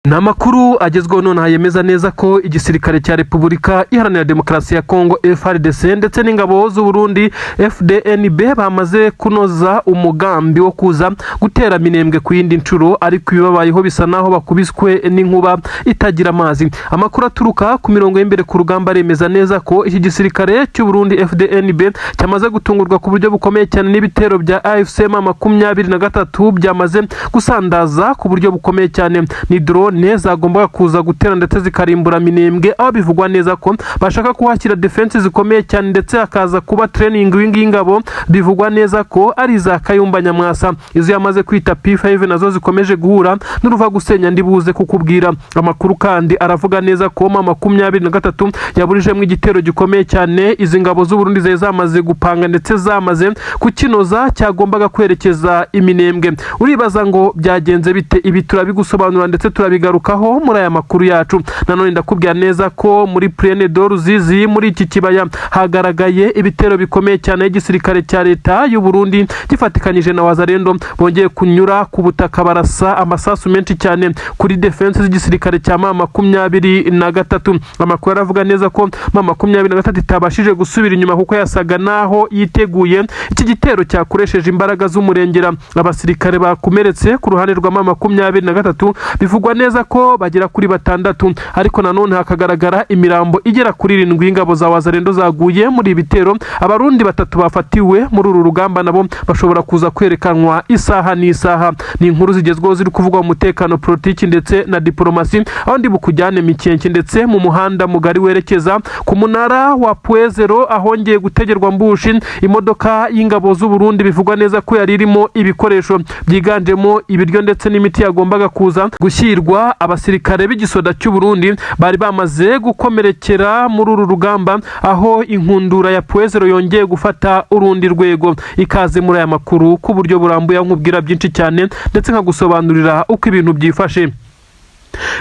Namakuru agezweho none yemeza neza ko igisirikare cya Repubulika Iharanira Demokarasi ya Kongo FARDC ndetse n'ingabo z'u Burundi FDNB bamaze kunoza umugambi wo kuza gutera Minembwe ku yindi ncuro, ariko ibibabayeho bisa naho bakubiswe n'inkuba itagira amazi. Amakuru aturuka ku mirongo y'imbere ku rugamba remeza neza ko iki gisirikare cy'u Burundi FDNB cyamaze gutungurwa ku buryo bukomeye cyane n'ibitero bya AFC M23 byamaze gusandaza ku buryo bukomeye cyane. Ni drone zagombaga kuza gutera ndetse zikarimbura Minembwe, aho bivugwa neza ko bashaka kuhashyira defense zikomeye cyane ndetse hakaza kuba training w'ingabo. Bivugwa neza ko ari za Kayumba Nyamwasa, izo yamaze kwita P5 nazo zikomeje guhura n'uruva gusenya. Ndibuze kukubwira amakuru kandi aravuga neza ko M23 yaburijemo igitero gikomeye cyane izi ngabo z'u Burundi zamaze gupanga ndetse zamaze kukinoza cyagombaga kwerekeza Minembwe. Uribaza ngo byagenze bite? Ibi turabigusobanura ndetse turabigarukaho muri aya makuru yacu. Nanone ndakubwira neza ko muri Plaine de Ruzizi muri iki kibaya hagaragaye ibitero bikomeye cyane y'igisirikare cya leta y'u Burundi gifatikanyije na Wazalendo, bongeye kunyura ku butaka barasa amasasu menshi cyane kuri defense z'igisirikare cya M23. Amakuru aravuga neza ko M23 itabashije gusubira inyuma kuko yasaga naho yiteguye iki gitero cyakoresheje imbaraga z'umurengera. Abasirikare bakomeretse ku ruhande rwa M23 bivugwa neza ko bagera kuri 6, ariko nanone hakagaragara imirambo igera kuri 7 ingabo za Wazalendo zaguye muri ibitero. Abarundi 3 bafatiwe muri uru rugamba nabo bashobora kuza kwerekanwa isaha n'isaha. Ni inkuru zigezweho ziri kuvugwa mu mutekano, politiki ndetse na diplomasi, aho ndi bukujyane Mikenke ndetse mu muhanda mugari werekeza ku munara wa Puezero ahongeye gutegerwa mbushi imodoka y'ingabo z'u Burundi. Bivugwa neza ko yari irimo ibikoresho byiganjemo ibiryo ndetse n'imiti yagombaga kuza gushyirwa abasirikare b'igisoda cy'u Burundi bari bamaze gukomerekera muri uru rugamba, aho inkundura ya Puezero yongeye gufata urundi rwego. Ikaze muri aya makuru ku buryo burambuye nkubwira byinshi cyane ndetse nkagusobanurira uko ibintu byifashe.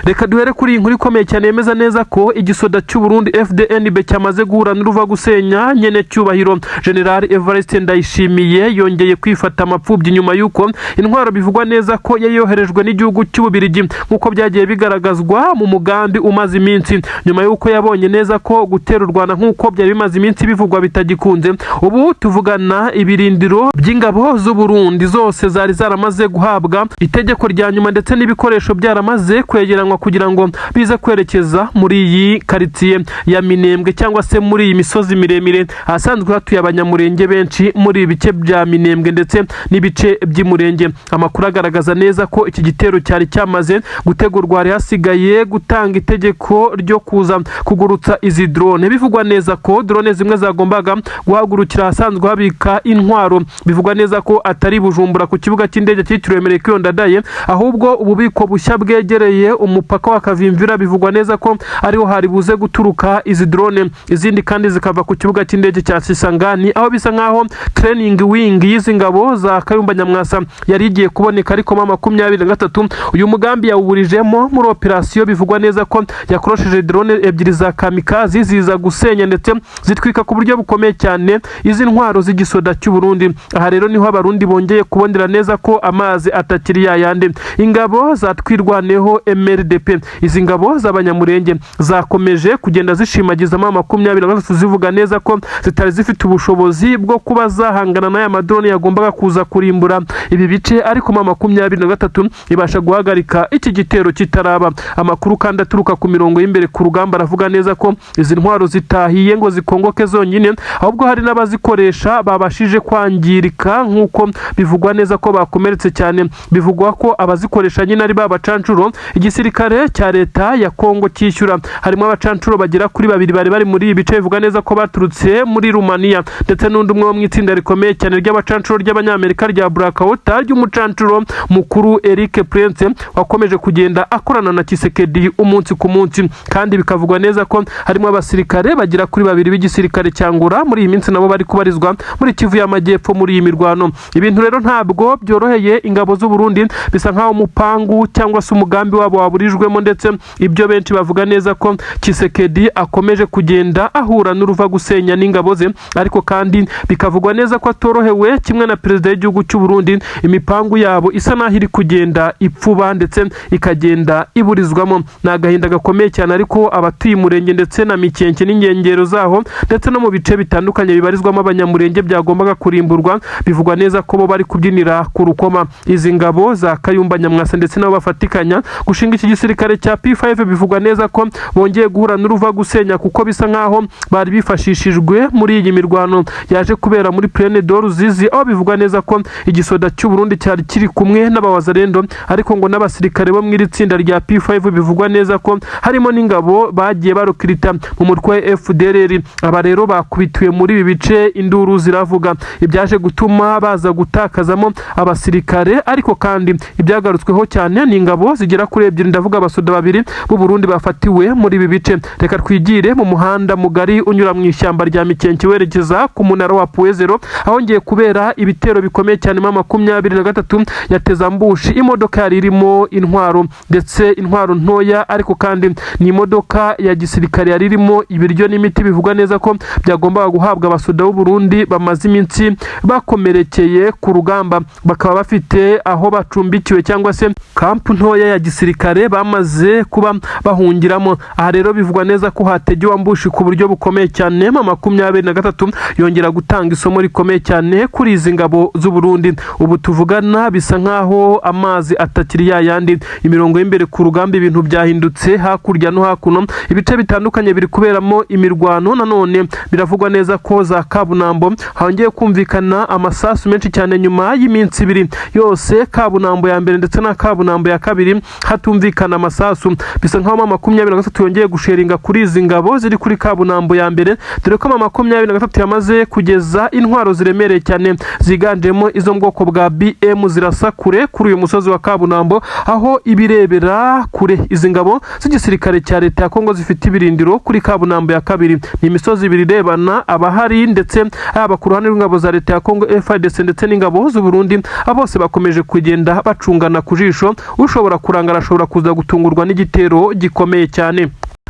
Reka duhere kuri inkuru ikomeye cyane yemeza neza ko igisoda cy'u Burundi FDNB cyamaze guhura n'uruva gusenya nyene cyubahiro General Evariste Ndayishimiye yongeye kwifata amapfubyi nyuma yuko intwaro bivugwa neza ko yayoherejwe n'igihugu cy'Ububirigi nkuko byagiye bigaragazwa mu mugambi umaze iminsi, nyuma yuko yabonye neza ko gutera u Rwanda nkuko byari bimaze iminsi bivugwa bitagikunze. Ubu tuvugana ibirindiro by'ingabo z'u Burundi zose zari zaramaze guhabwa itegeko rya nyuma ndetse n'ibikoresho byaramaze kwegeranwa kugira ngo bize kwerekeza muri iyi quartier ya Minembwe cyangwa se muri iyi misozi miremire asanzwe hatuye abanyamurenge benshi muri ibice bya Minembwe ndetse n'ibice by'Imurenge. Amakuru agaragaza neza ko iki gitero cyari cyamaze gutegurwa, hari hasigaye gutanga itegeko ryo kuza kugurutsa izi drone. Bivugwa neza ko drone zimwe zagombaga guhagurukira asanzwe habika intwaro. Bivugwa neza ko atari Bujumbura ku kibuga cy'indege cyitiriwe Melchior Ndadaye, ahubwo ububiko bushya bwegereye umupaka wa Kavimvira. Bivugwa neza ko ariho hari buze guturuka izi drone, izindi kandi zikava ku kibuga cy'indege cya Kisangani, aho bisa nkaho training wing y'izi ngabo za Kayumba Nyamwasa yari igiye kuboneka, ariko M23 uyu mugambi yawuburijemo muri operation. Bivugwa neza ko yakorosheje drone 2 za kamikazi ziza gusenya ndetse zitwika ku buryo bukomeye cyane izi ntwaro z'igisoda cy'u Burundi. Aha rero niho abarundi bongeye kubondera neza ko amazi atakiri yayande. Ingabo zatwirwaneho MRDP, izi ngabo z'abanyamurenge zakomeje kugenda zishimagiza M23 zivuga neza ko zitari zifite ubushobozi bwo kuba zahangana n'aya madrone yagombaga kuza kurimbura ibi bice, ariko M23 ibasha guhagarika iki gitero kitaraba. Amakuru kandi aturuka ku mirongo y'imbere ku rugamba aravuga neza ko izi ntwaro zitahiye ngo zikongoke zonyine, ahubwo hari n'abazikoresha babashije kwangirika nkuko bivugwa neza ko bakomeretse cyane. Bivugwa ko abazikoresha nyine ari babacancuro igisirikare cya leta ya Kongo cyishyura. Harimo abacancuro bagera kuri 2 bari muri ibice. Bivugwa neza ko baturutse muri Rumania ndetse n'undi umwe wo mu itsinda rikomeye cyane ry'abacancuro ry'abanyamerika rya Blackwater ry'umucancuro mukuru Eric Prince wakomeje kugenda akorana na Tshisekedi umunsi ku munsi. Kandi bikavugwa neza ko harimo abasirikare bagera kuri 2 b'igisirikare cyangura muri iyi minsi nabo bari kubarizwa muri Kivu y'Amajyepfo muri iyi mirwano. Ibintu rero ntabwo byoroheye ingabo z'u Burundi, bisa nkaho umupangu cyangwa se umugambi wabo wabo waburijwemo, ndetse ibyo benshi bavuga neza ko Tshisekedi akomeje kugenda ahura n'uruva gusenya n'ingabo ze, ariko kandi bikavugwa neza ko atorohewe kimwe na perezida w'igihugu cy'u Burundi. Imipangu yabo isa naho iri kugenda ipfuba ndetse ikagenda iburizwamo. Ni agahinda gakomeye cyane, ariko abatuye umurenge ndetse na Mikenke n'inkengero zaho ndetse no mu bice bitandukanye bibarizwamo abanyamurenge byagombaga kurimburwa, bivugwa neza ko bo bari kubyinira ku rukoma. Izi ngabo za Kayumba Nyamwasa ndetse nabo bafatikanya gushinga iki gisirikare cya P5 bivugwa neza ko bongeye guhura n'uruva gusenya, kuko bisa nkaho bari bifashishijwe muri iyi mirwano yaje kubera muri Plaine de Ruzizi, aho bivugwa neza ko igisoda cy'u Burundi cyari kiri kumwe n'abawazarendo, ariko ngo n'abasirikare bo mw'iri tsinda rya P5 bivugwa neza ko harimo n'ingabo bagiye barokirita mu mutwe wa FDLR. Aba rero bakubitiwe muri ibi bice, induru ziravuga ibyaje gutuma baza gutakazamo abasirikare, ariko kandi ibyagarutsweho cyane ni ingabo zigera kuri 2, ndavuga abasoda 2 b'u Burundi bafatiwe muri ibi bice. Reka twigire mu muhanda mugari unyura mu ishyamba rya Mikenke werekeza ku munara wa Puezero, ahongeye kubera ibitero bikomeye cyane. 23 yateza ambushi imodoka yari irimo intwaro, ndetse intwaro ntoya, ariko kandi ni imodoka ya gisirikare yari irimo ibiryo n'imiti. Bivugwa neza ko byagombaga guhabwa abasoda b'u Burundi bamaze iminsi bakomerekeye ku rugamba, bakaba bafite aho bacumbikiwe cyangwa se kampu ntoya ya gisirikare bamaze kuba bahungiramo. Aha rero bivugwa neza ko hategewe ambushi ku buryo bukomeye cyane. 23 yongera gutanga isomo rikomeye cyane kuri izi ngabo z'u Burundi. Ubu tuvugana bisa nkaho amazi atakiri yayandi, imirongo y'imbere ku rugamba ibintu byahindutse hakurya no hakuno, ibice bitandukanye biri kuberamo imirwano. Nanone biravugwa neza ko za Kabunambo hongeye kumvikana amasasu menshi cyane nyuma y'iminsi 2 yose, Kabunambo ya mbere ndetse na Kabunambo ya kabiri hatumvikana amasasu. Bisa nkaho 23 yongeye gusheringa kuri izi ngabo ziri kuri Kabunambo ya mbere, dore ko 23 yamaze kugeza intwaro ziremereye cyane ziganjemo izo mu bwoko bwa BM zirasa kure kuri uyu musozi wa Kabunambo, aho ibirebera kure izi ngabo z'igisirikare cya leta ya Kongo zifite ibirindiro kuri Kabunambo ya kabiri. Ni imisozi ibiri irebana, abahari ndetse aba ku ruhande rw'ingabo za leta ya Kongo FARDC ndetse n'ingabo z'u Burundi, bose bakomeje kugenda bacungana ku jisho. Ushobora kurangara ashobora kuza gutungurwa n'igitero gikomeye cyane.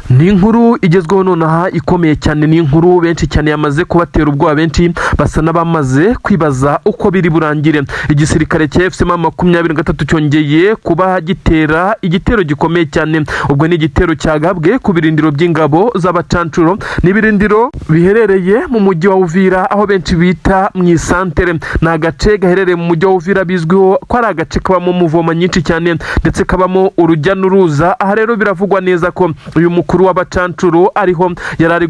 Ni inkuru igezweho nonaha ikomeye cyane, ni inkuru benshi cyane yamaze kubatera ubwoba, benshi basa n'abamaze kwibaza uko biri burangire. Igisirikare cya FC23 cyongeye kuba gitera igitero gikomeye cyane. Ubwo ni igitero cyagabwe ku birindiro by'ingabo z'abacancuro, ni birindiro biherereye mu mujyi wa Uvira, aho benshi bita mu isantere. Ni agace gaherereye mu mujyi wa Uvira bizwiho ko ari agace kabamo muvoma nyinshi cyane ndetse kabamo urujya n'uruza. Aha rero biravugwa neza ko uyu mukuru w'abacancuro ariho yarari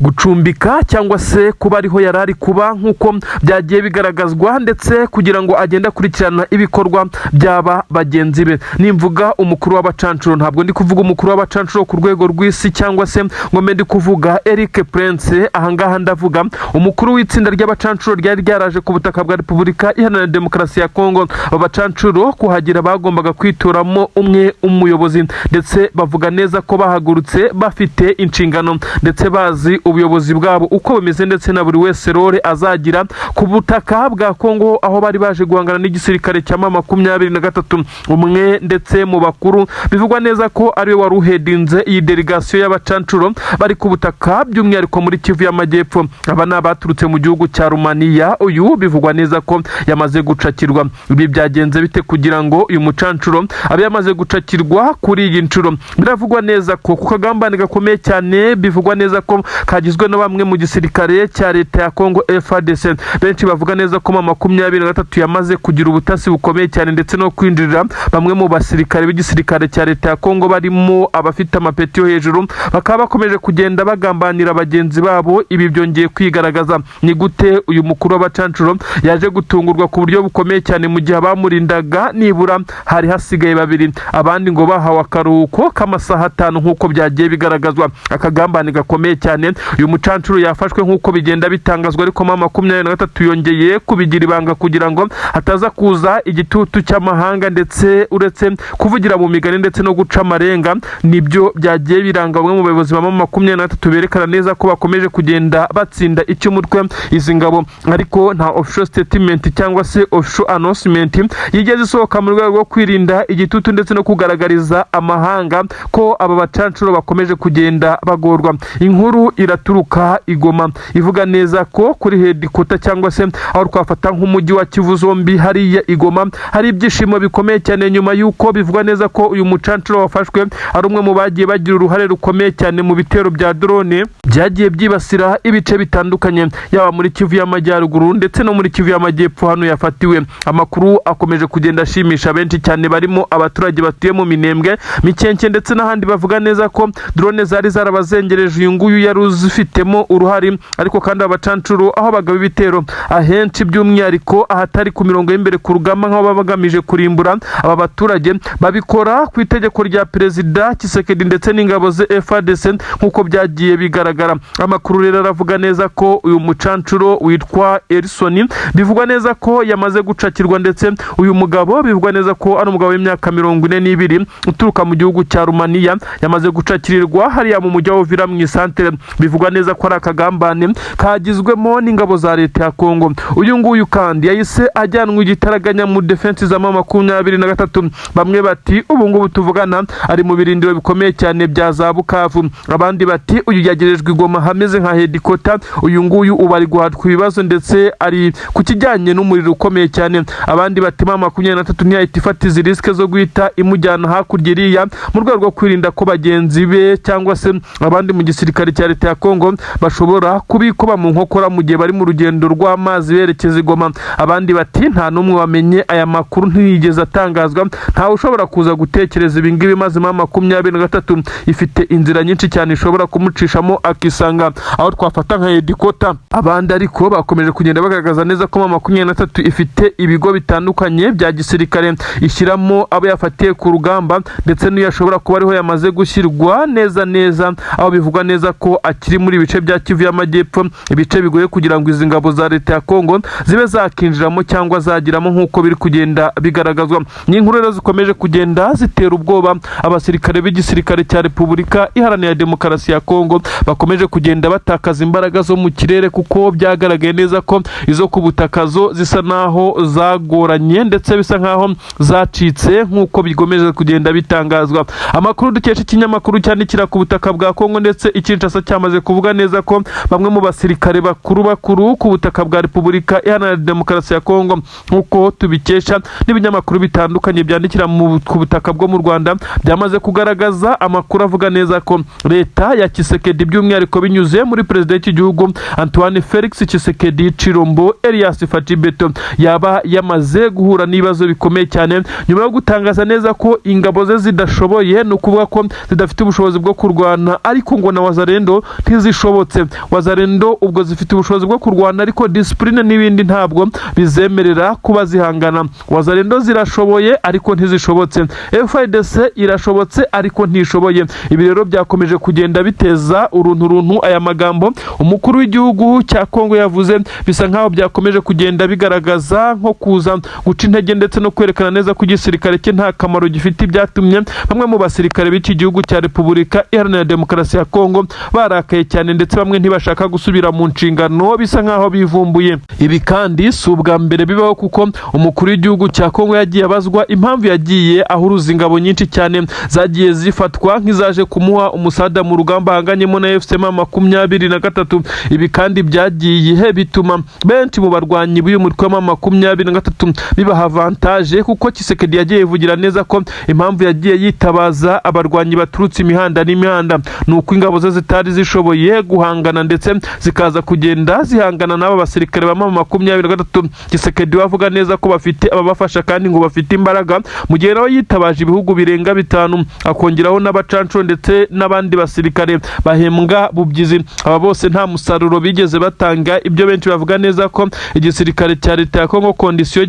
gucumbika cyangwa se kuba ariho yarari kuba, nkuko byagiye bigaragazwa, ndetse kugira ngo agende akurikirana ibikorwa byaba bagenzi be. Nimvuga umukuru w'abacancuro, ntabwo ndi kuvuga umukuru w'abacancuro ku rwego rw'isi cyangwa se ngo mbe ndi kuvuga Eric Prince. Ahangaha ndavuga umukuru w'itsinda ry'abacancuro ryari ryaraje ku butaka bwa Repubulika Iharanira Demokarasi ya Kongo. Abacancuro kuhagira bagombaga kwitoramo umwe umuyobozi, ndetse bavuga neza ko bahagurutse bafite inshingano ndetse bazi ubuyobozi bwabo uko bumeze, ndetse na buri wese role azagira ku butaka bwa Kongo, aho bari baje guhangana n'igisirikare cya 23. Umwe ndetse mu bakuru bivugwa neza ko ari we wari uhedinze iyi delegation y'abacancuro bari ku butaka, by'umwihariko muri Kivu y'Amajyepfo. Aba ni abaturutse mu gihugu cya Rumaniya. Uyu bivugwa neza ko yamaze gucakirwa. Ibi byagenze bite kugira ngo uyu mucancuro abe yamaze gucakirwa kuri iyi nshuro? Biravugwa neza ko ku kagambane gakomeye cyane, bivugwa neza ko kagizwe na bamwe mu gisirikare cya leta ya Kongo FARDC. Benshi bavuga neza ko 23 yamaze kugira ubutasi bukomeye cyane ndetse no kwinjirira bamwe mu basirikare b'igisirikare cya leta ya Kongo, barimo abafite amapeti yo hejuru, bakaba bakomeje kugenda bagambanira bagenzi babo. Ibi byongeye kwigaragaza. Ni gute uyu mukuru w'abacancuro yaje gutungurwa ku buryo bukomeye cyane mu gihe abamurindaga nibura hari hasigaye 2, abandi ngo bahawe akaruhuko k'amasaha 5 nk'uko byagiye bigaragazwa. Akagambane gakomeye cyane, uyu mucancuro yafashwe nk'uko bigenda bitangazwa, ariko mama 23 yongeye kubigira ibanga kugira ngo hataza kuza igitutu cy'amahanga, ndetse uretse kuvugira mu migani ndetse no guca amarenga. Nibyo byagiye biranga bamwe mu bayobozi ba mama 23 berekana neza ko bakomeje kugenda batsinda icy'umutwe izi ngabo, ariko nta official statement cyangwa se official announcement yigeze isohoka mu rwego rwo kwirinda igitutu ndetse no kugaragariza amahanga ko aba bacancuro bakomeje kugenda bagorwa. Inkuru iraturuka Igoma ivuga neza ko kuri headquarter cyangwa se aho twafata nk'umujyi wa Kivu zombi hariya Igoma hari ibyishimo bikomeye cyane, nyuma yuko bivugwa neza ko uyu mucancuro wafashwe ari umwe mu bagiye bagira uruhare rukomeye cyane mu bitero bya drone byagiye byibasira ibice bitandukanye, yaba muri Kivu y'Amajyaruguru ndetse no muri Kivu y'Amajyepfo hano yafatiwe. Amakuru akomeje kugenda ashimisha benshi cyane, barimo abaturage batuye mu Minembwe, Mikenke ndetse n'ahandi. Bavuga neza ko drone zari zarabazengereje uyu nguyu yari uzifitemo uruhari, ariko kandi abacancuro aho bagaba ibitero ahenshi by'umwihariko ahatari ku mirongo y'imbere ku rugamba nk'aho babagamije kurimbura aba baturage, babikora ku itegeko rya Perezida Tshisekedi ndetse n'ingabo ze FARDC nk'uko byagiye bigaragara. Amakuru rero aravuga neza ko uyu mucancuro witwa Elson bivugwa neza ko yamaze gucakirwa, ndetse uyu mugabo bivugwa neza ko ari umugabo w'imyaka 42 uturuka mu gihugu cya Romania, yamaze gucakirirwa hariya mu mujyi wa Uvira mu isantere. Bivugwa neza ko ari akagambane kagizwemo n'ingabo za leta ya Kongo. Uyu nguyu kandi yahise ajyanwa igitaraganya mu defense za mama 23. Bamwe bati ubu ngubu tuvugana ari mu birindiro bikomeye cyane bya za Bukavu, abandi bati uyu yagerejwe Igoma hameze nka headquarter. Uyu nguyu ubari guhatwa ibibazo ndetse ari ku kijyanye n'umuriro ukomeye cyane. Abandi bati mama 23 ntiyahita ifata izi risk zo guhita imujyana hakurya iriya mu rwego rwo kwirinda ko bagenzi be cyangwa se abandi mu gisirikare cya leta ya Kongo bashobora kubikoba mu nkokora mu gihe bari mu rugendo rw'amazi berekeza Igoma. Abandi bati nta numwe wamenye aya makuru, ntiyigeze atangazwa, ntawe ushobora kuza gutekereza ibi ngibi, maze mama 23 ifite inzira nyinshi cyane ishobora kumucishamo akisanga aho twafata nka headquarter. Abandi ariko bakomeje kugenda bagaragaza neza ko mama 23 ifite ibigo bitandukanye bya gisirikare ishyiramo abo yafatiye ku rugamba, ndetse n'iyashobora kuba ariho yamaze gushyirwa neza, aho bivugwa neza ko akiri muri ibice bya Kivu y'Amajyepfo, ibice bigoye kugira ngo izi ngabo za leta ya Kongo zibe zakinjiramo cyangwa zagiramo nk'uko biri kugenda bigaragazwa. Ni inkuru rero zikomeje kugenda zitera ubwoba abasirikare b'igisirikare cya Repubulika Iharanira Demokarasi ya Kongo, bakomeje kugenda batakaza imbaraga zo mu kirere, kuko byagaragaye neza ko izo ku butaka zo zisa naho zagoranye ndetse bisa nkaho zacitse nk'uko bigomeje kugenda bitangazwa. Amakuru dukesha ikinyamakuru cyandikira ku butaka bwa Kongo ndetse Kinshasa cyamaze kuvuga neza ko bamwe mu basirikare bakuru ku butaka bwa Repubulika Iharanira Demokarasi ya Kongo, nk'uko tubikesha n'ibinyamakuru bitandukanye byandikira ku butaka bwo mu Rwanda, byamaze kugaragaza amakuru avuga neza ko leta ya Tshisekedi by'umwihariko binyuze muri perezida w'iki gihugu Antoine Felix Tshisekedi Chilombo Elias Fatibeto yaba yamaze guhura n'ibibazo bikomeye cyane nyuma yo gutangaza neza ko ingabo ze zidashoboye, no kuvuga ko zidafite ubushobozi bwo kurwana, ariko ngo na Wazalendo ntizishobotse. Wazalendo ubwo zifite ubushobozi bwo kurwana, ariko discipline n'ibindi ntabwo bizemerera kuba zihangana. Wazalendo zirashoboye ariko ntizishobotse, FARDC irashobotse ariko ntishoboye. Ibi rero byakomeje kugenda biteza uruntu aya magambo umukuru w'igihugu cya Kongo yavuze, bisa nkaho byakomeje kugenda bigaragaza nko kuza guca intege ndetse no kwerekana neza ko igisirikare cye nta kamaro gifite, byatumye bamwe mu basirikare b'iki gihugu cya Repubulika Iharanira Demokarasi ya Kongo barakaye cyane, ndetse bamwe ntibashaka gusubira mu nshingano, bisa nkaho bivumbuye. Ibi kandi si ubwa mbere bibaho, kuko umukuru w'igihugu cya Kongo yagiye abazwa impamvu yagiye ahuruza ingabo nyinshi cyane zagiye zifatwa nk'izaje kumuha umusada mu rugamba ahanganyemo na FCM 23. Ibi kandi byagiye bituma benshi mu barwanyi b'uyu mutwe wa 23 bibaha avantage, kuko Tshisekedi yagiye ivugira neza ko impamvu yagiye yitabaza abarwanyi baturutse imihanda n'imihanda nuko ingabo ze zitari zishoboye guhangana, ndetse zikaza kugenda zihangana n'aba basirikare ba 23. Tshisekedi wavuga neza ko bafite ababafasha kandi ngo bafite imbaraga, mu gihe nawe yitabaje ibihugu birenga 5, akongeraho n'abacanco ndetse n'abandi basirikare bahembwa bubyizi. Aba bose nta musaruro bigeze batanga. Ibyo benshi bavuga neza ko igisirikare cya leta ya Kongo kondisiyo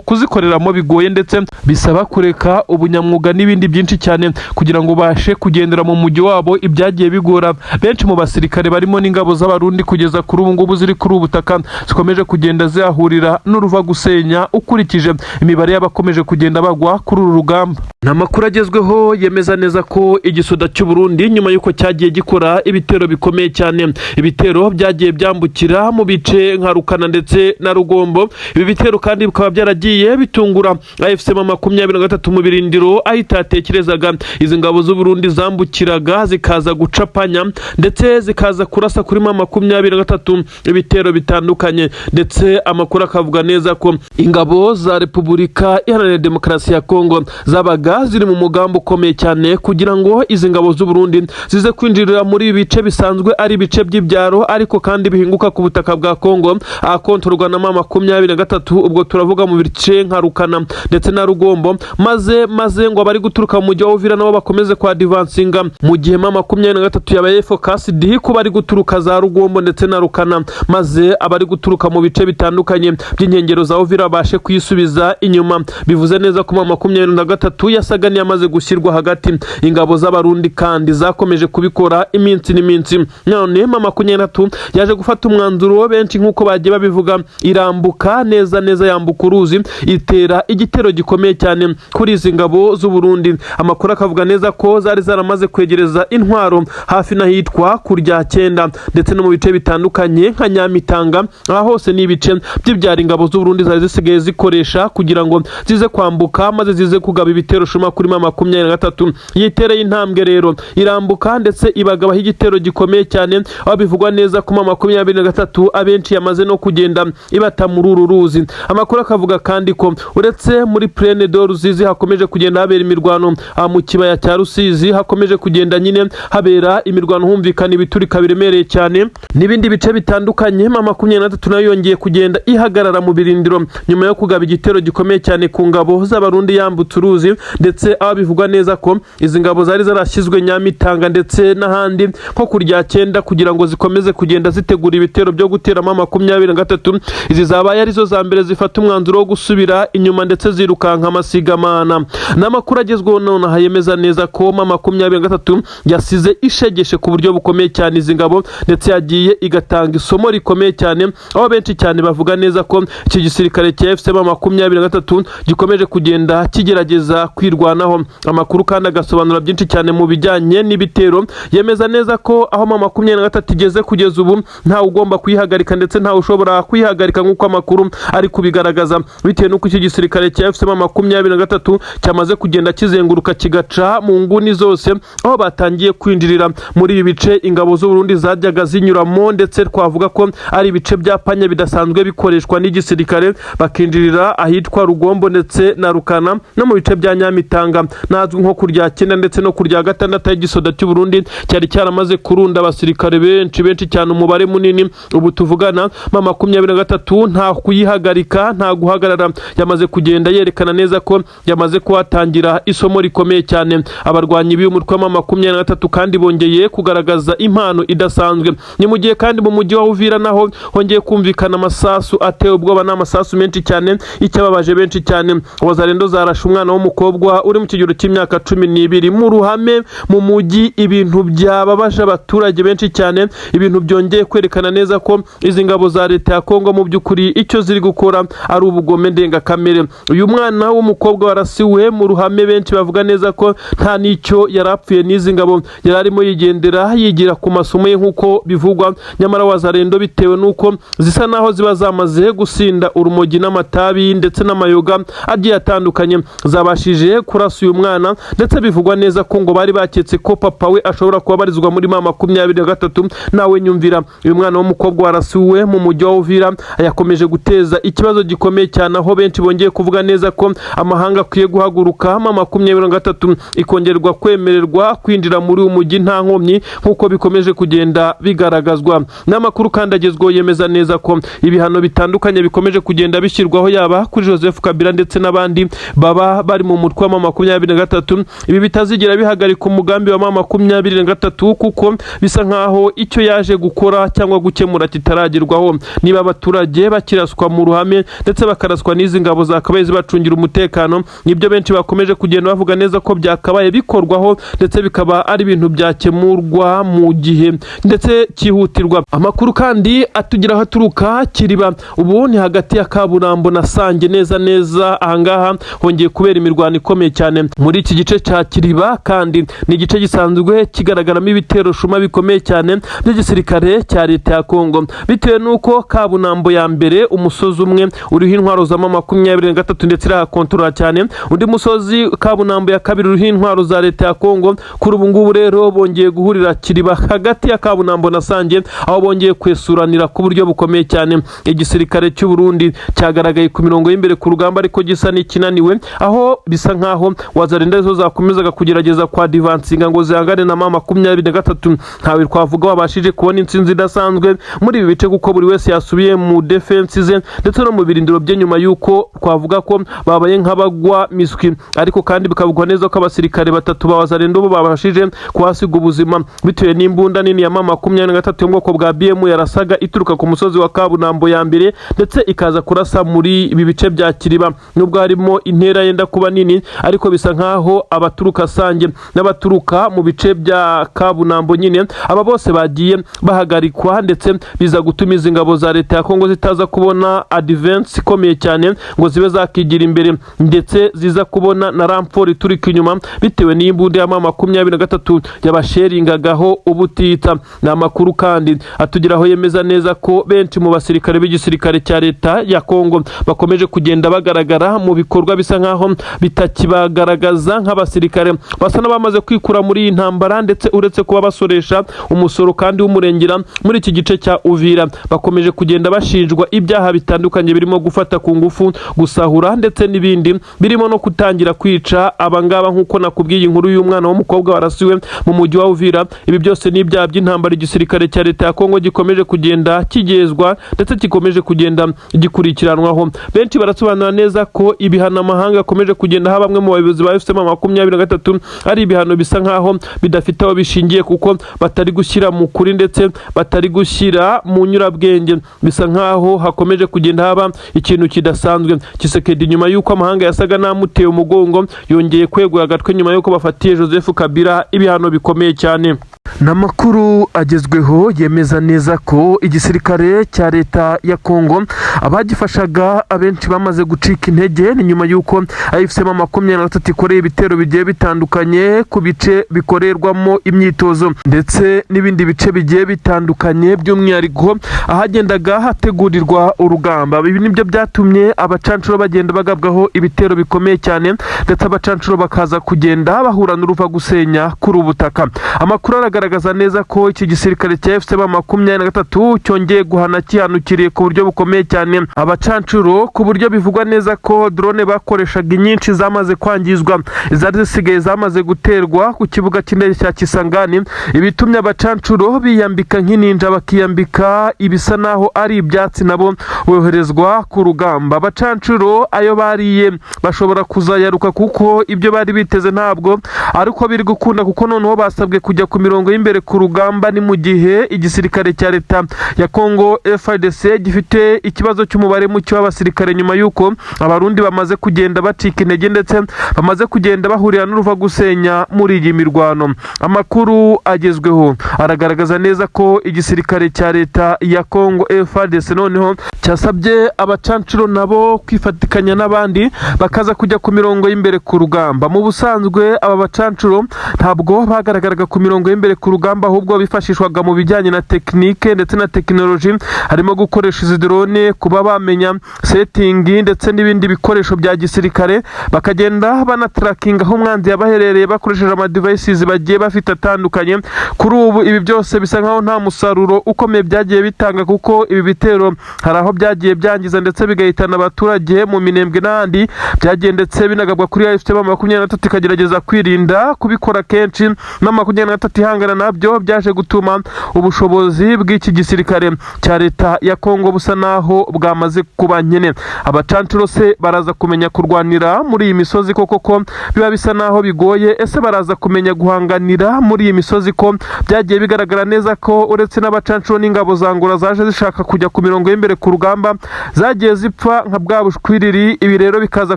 kuzikoreramo bigoye, ndetse bisaba kureka ubunyamwuga n'ibindi byinshi cyane kugira ngo babashe kugendera mu mujyi wabo ibyagiye bigora benshi mu basirikare barimo n'ingabo z'abarundi kugeza kuri ubu ngubu ziri kuri ubutaka zikomeje kugenda zihahurira n'uruva gusenya ukurikije imibare y'abakomeje kugenda bagwa kuri uru rugamba. N'amakuru agezweho yemeza neza ko igisoda cy'u Burundi nyuma y'uko cyagiye gikora ibitero bikomeye cyane, ibitero byagiye byambukira mu bice nka Rukana ndetse na Rugombo. Ibi bitero kandi bikaba byaragiye bitungura AFC M23 mu birindiro aho itatekerezaga. Izi ngabo z'u Burundi zambukiraga zikaza gucapanya ndetse zikaza kurasa kuri M23 ibitero bitandukanye, ndetse amakuru akavuga neza ko ingabo za Repubulika Iharanira Demokarasi ya Kongo zabaga ziri mu mugambo ukomeye cyane kugira ngo izi ngabo z'u Burundi zize kwinjirira muri ibi bice bisanzwe ari ibice by'ibyaro ariko kandi bihinguka ku butaka bwa Kongo akontorwa na M23. Ubwo turavuga mu bice nka Rukana ndetse na Rugombo, maze ngo abari guturuka mu mujyi wa Uvira nabo bakomeze kwa advancinga, mu gihe M23 yabaye focused ku bari guturuka za Rugombo ndetse na Rukana, maze abari guturuka mu bice bitandukanye by'inkengero za Uvira bashe kuyisubiza inyuma. Bivuze neza ko M23 yasaga niyamaze gushyirwa hagati. Ingabo z'abarundi kandi zakomeje kubikora iminsi n'iminsi. None M23 yaje gufata umwanzuro benshi nk'uko bagiye babivuga, irambuka neza yambuka uruzi itera igitero gikomeye cyane kuri izi ngabo z'u Burundi. Amakuru akavuga neza ko zari zaramaze kwegereza intwaro hafi n'ahitwa kurya cyenda ndetse no mu bice bitandukanye nka Nyamitanga. Aha hose ni ibice by'ibyara ingabo z'u Burundi zari zisigaye zikoresha kugira ngo zize kwambuka maze zize kugaba ibitero shuma kuri M23. Yitereye intambwe rero irambuka ndetse ibagabaho igitero gikomeye cyane, aho bivugwa neza ko M23 abenshi yamaze no kugenda ibata muri uru ruzi. Amakuru akavuga kandi ko uretse muri Plaine de Rusizi hakomeje kugenda habera imirwano, mu kibaya cya Rusizi hakomeje kugenda nyine habera imirwano humvikana ibiturika biremereye cyane n'ibindi bice bitandukanye. M23 nayo yongeye kugenda ihagarara mu birindiro nyuma yo kugaba igitero gikomeye cyane ku ngabo z'abarundi yambutse uruzi, ndetse aho bivugwa neza ko izi ngabo zari zarashyizwe Nyamitanga ndetse n'ahandi nko kurya cyenda kugira ngo zikomeze kugenda zitegura ibitero byo gutera M23. Izi zabaye arizo za mbere zifata umwanzuro wo gusubira inyuma ndetse zirukanka amasigamana. N'amakuru agezweho none hayemeza neza ko M23 yasize ishegeshe ku buryo bukomeye cyane izi ngabo, ndetse yagiye igatanga isomo rikomeye cyane, aho benshi cyane bavuga neza ko iki gisirikare cya FC M23 gikomeje kugenda kigerageza kwirwanaho. Amakuru kandi agasobanura byinshi cyane mu bijyanye n'ibitero, yemeza neza ko aho M23 igeze kugeza ubu nta ugomba kuyihagarika ndetse nta ushobora kuyihagarika nk'uko amakuru ari kubigaragaza, bitewe n'uko iki gisirikare cya FC M23 cyamaze kugenda kizenguruka kigaca mu nguni zose, aho batangiye kwinjirira muri ibi bice ingabo z'u Burundi zajyaga zinyuramo, ndetse twavuga ko ari ibice bya panya bidasanzwe bikoreshwa n'igisirikare, bakinjirira ahitwa Rugombo ndetse na Rukana no mu bice bya Nyamitanga nazwi nko kurya cyenda ndetse no kurya gatandatu. Igisoda cy'u Burundi cyari cyaramaze kurunda abasirikare benshi cyane, umubare munini. Ubu tuvugana M23 nta kuyihagarika nta guhagarara, yamaze kugenda yerekana neza ko yamaze kuhatangira isomo rikomeye cyane. Abarwanyi b'umutwe wa M23 kandi bongeye kugaragaza impano idasanzwe. Ni mu gihe kandi mu mujyi wa Uvira naho hongeye kumvikana amasasu ateye ubwoba n'amasasu menshi cyane. Icyababaje benshi cyane, Wazalendo zarashe umwana w'umukobwa uri mu kigero cy'imyaka 12 mu ruhame mu mujyi. Ibintu byababaje abaturage benshi cyane, ibintu byongeye kwerekana neza ko izi ngabo za leta ya Kongo mu by'ukuri icyo ziri gukora ari ubugome ndengakamere. Uyu mwana w'umukobwa warasiwe mu ruhame, benshi bavuga neza ko nta nicyo yarapfuye n'izi ngabo, yararimo yigira ku masomo ye nk'uko bivugwa. Nyamara Wazalendo bitewe n'uko zisa naho ziba zamaze gusinda urumogi n'amatabi ndetse n'amayoga agiye atandukanye, zabashije kurasa uyu mwana, ndetse bivugwa neza ko ngo bari baketse ko papa we ashobora kuba barizwa muri M23. Nawe nyumvira, uyu mwana w'umukobwa warasiwe mu mujyi wa Uvira yakomeje guteza ikibazo gikomeye cyane, aho benshi bongeye kuvuga neza ko amahanga akwiye guhaguruka M23 ikongerwa kwemererwa kwinjira muri uyu mujyi nta nkomyi nk'uko bikomeje kugenda bigaragazwa. N'amakuru kandi agezweho yemeza neza ko ibihano bitandukanye bikomeje kugenda bishyirwaho yaba kuri Joseph Kabila ndetse n'abandi baba bari mu mutwe wa M23. Ibi bitazigira bihagarika umugambi wa M23 kuko bisa nkaho icyo yaje gukora cyangwa gukemura kitaragerwaho. Niba abaturage bakiraswa mu ruhame ndetse bakaraswa n'izi ngabo zakabaye zibacungira umutekano, nibyo benshi bakomeje kugenda bavuga neza ko byakabaye bikora bikorwaho ndetse bikaba ari ibintu byakemurwa mu gihe ndetse cyihutirwa. Amakuru kandi atugeraho aturuka Kiriba, ubu ni hagati ya Kaburambo na Sange neza ahangaha hongeye kubera imirwano ikomeye cyane muri iki gice cya Kiriba, kandi ni igice gisanzwe kigaragaramo ibitero shuma bikomeye cyane by'igisirikare cya leta ya Kongo, bitewe nuko Kaburambo ya mbere umusozi umwe uriho intwaro za M23 ndetse irahakontorora cyane, undi musozi Kaburambo ya kabiri uriho intwaro za leta ya Kongo. Kuri ubu ngubu rero bongeye guhurira Kiriba hagati ya Kaburambo na Sange, aho bongeye kwesuranira ku buryo bukomeye cyane. Igisirikare cy'u Burundi cyagaragaye ku mirongo y'imbere ku rugamba ariko gisa n'ikinaniwe, aho bisa nkaho Wazalendo zo zakomezaga kugerageza kwa divansinga ngo zihangane na M23. Ntawe twavuga wabashije kubona intsinzi idasanzwe muri ibi bice kuko buri wese yasubiye mu defense ze ndetse no mu birindiro bye nyuma yuko twavuga ko babaye nk'abagwa miswi, ariko kandi bikavugwa neza ko abasirikare batatu ba Wazalendo bo babashije kuhasiga ubuzima bitewe n'imbunda nini ya M23 yo mu bwoko bwa BM yarasaga ituruka ku musozi wa Kaburambo ya mbere ndetse ikaza kurasa muri ibi bice bya Kiriba. Nubwo harimo intera yenda kuba nini, ariko bisa nkaho abaturuka Sange n'abaturuka mu bice bya Kaburambo nyine aba bose bagiye bahagarikwa, ndetse biza gutumiza ingabo za leta ya Kongo zitaza kubona advance ikomeye cyane ngo zibe zakigira imbere, ndetse ziza kubona na ramfort iturika inyuma bitewe n'imbunda ya M23 yabasheringagaho ubutita. Ni amakuru kandi atugeraho yemeza neza ko benshi mu basirikare b'igisirikare cya leta ya Kongo bakomeje kugenda bagaragara mu bikorwa bisa nkaho bitakibagaragaza nk'abasirikare, basa n'abamaze kwikura muri iyi ntambara, ndetse uretse kuba basoresha umusoro kandi w'umurengera muri iki gice cya Uvira, bakomeje kugenda bashinjwa ibyaha bitandukanye birimo gufata ku ngufu, gusahura ndetse n'ibindi, birimo no kutangira kwica abangaba nk'uko nakubwiye inkuru y'umwana w'umukobwa warasiwe mu mujyi wa Uvira. Ibi byose ni ibyaha by'intambara igisirikare cya leta ya Kongo gikomeje kugenda kigezwa ndetse gikomeje kugenda gikurikiranwaho. Benshi barasobanura neza ko ibihano amahanga akomeje kugenda ha bamwe mu bayobozi ba M23 ari ibihano bisa nkaho bidafite aho bishingiye, kuko batari gushyira mu kuri ndetse batari gushyira mu nyurabwenge. Bisa nkaho hakomeje kugenda haba ikintu kidasanzwe. Tshisekedi nyuma yuko amahanga yasaga namuteye umugongo yongeye kwegura agatwe nyuma yuko bafatiye Joseph Kabila ibihano bikomeye cyane. N'amakuru agezweho yemeza neza ko igisirikare cya leta ya Kongo abagifashaga abenshi bamaze gucika intege, ni nyuma yuko M23 ikoreye ibitero bigiye bitandukanye ku bice bikorerwamo imyitozo ndetse n'ibindi bice bigiye bitandukanye, by'umwihariko ahagendaga hategurirwa urugamba. Ibi nibyo byatumye abacancuro bagenda bagabwaho ibitero bikomeye cyane, ndetse abacancuro bakaza kugenda bahura n'uruva gusenya kuri ubutaka. Amakuru aragaragaza neza ko iki gisirikare cya M23 cyongeye guhana kihanukiriye ku buryo bukomeye cyane abacancuro, ku buryo bivugwa neza ko drone bakoreshaga inyinshi zamaze kwangizwa, izari zisigaye zamaze guterwa ku kibuga cy'indege cya Kisangani. Ibitumye abacancuro biyambika nk'ininja, bakiyambika ibisa naho ari ibyatsi, nabo boherezwa ku rugamba. Abacancuro ayo bariye bashobora kuzayaruka kuko ibyo bari biteze ntabwo ariko biri gukunda, kuko noneho basabwe kujya ku mirongo y'imbere ku rugamba. Ni mu gihe igisirikare cya leta ya Kongo FARDC gifite ikibazo cy'umubare muke w'abasirikare nyuma yuko abarundi bamaze kugenda bacika intege ndetse bamaze kugenda bahurira n'uruva gusenya muri iyi mirwano. Amakuru agezweho aragaragaza neza ko igisirikare cya leta ya Kongo FARDC noneho cyasabye abacancuro nabo kwifatikanya n'abandi bakaza kujya ku mirongo y'imbere ku rugamba. Mu busanzwe aba bacancuro ntabwo bagaragaraga ku mirongo y'imbere ku rugamba, ahubwo bifashishwaga mu bijyanye na tekinike ndetse na tekinoloji, harimo gukoresha izi drone, kuba bamenya setting ndetse n'ibindi bikoresho bya gisirikare, bakagenda banatrackinga aho umwanzi yabaherereye bakoresheje ama devices bagiye bafite atandukanye. Kuri ubu ibi byose bisa nkaho nta musaruro ukomeye byagiye bitanga, kuko ibi bitero hari aho byagiye byangiza ndetse bigahitana abaturage mu Minembwe n'ahandi, byagiye ndetse binagabwa kuri M23 ikagerageza kwirinda kubikora kenshi. M23 ihangana nabyo byaje gutuma ubushobozi bw'iki gisirikare cya leta ya Kongo busa naho bwamaze kuba nkene. Abacancuro se baraza kumenya kurwanira muri iyi misozi koko biba bisa naho bigoye? Ese baraza kumenya guhanganira muri iyi misozi ko byagiye bigaragara neza ko uretse n'abacancuro n'ingabo za Angola zaje zishaka kujya ku mirongo y'imbere ku rugamba zagiye zipfa nka bwa bushwiriri? Ibi rero bikaza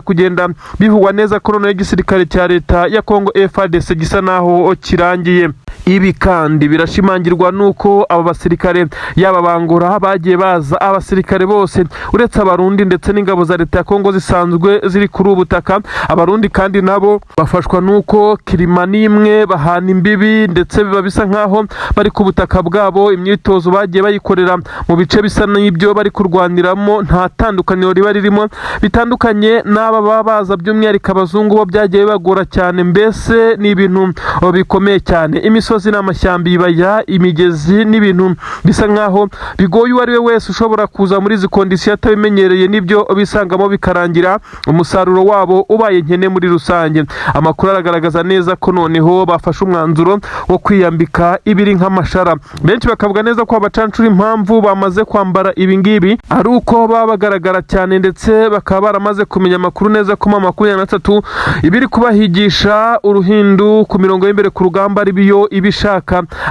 kugenda bivugwa neza ko noneho igisirikare cya leta ya Kongo FARDC gisa naho kirangiye. Ibi kandi birashimangirwa nuko aba basirikare yaba bangora bagiye baza abasirikare bose uretse abarundi ndetse n'ingabo za leta ya Kongo zisanzwe ziri kuri ubutaka. Abarundi kandi nabo bafashwa nuko kirima nimwe bahana imbibi ndetse biba bisa nkaho bari ku butaka bwabo. Imyitozo bagiye bayikorera mu bice bisa n'ibyo bari kurwaniramo, nta tandukaniro riba ririmo bitandukanye n'aba baba baza by'umwihariko abazungu bo byagiye bibagora cyane. Mbese ni ibintu bikomeye cyane. Imisozi n'amashyamba, ibaya, imigezi n'ibintu bisa nkaho bigoye uwo ari we wese ushobora kuza muri izi kondisiyo atabimenyereye, nibyo bisangamo bikarangira umusaruro wabo ubaye nkene muri rusange. Amakuru aragaragaza neza ko noneho bafashe umwanzuro wo kwiyambika ibiri nk'amashara. Benshi bakavuga neza ko abacancura impamvu bamaze kwambara ibi ngibi ari uko baba bagaragara cyane ndetse bakaba baramaze kumenya amakuru neza ko mu 23 ibiri kubahigisha uruhindu ku mirongo y'imbere ku rugamba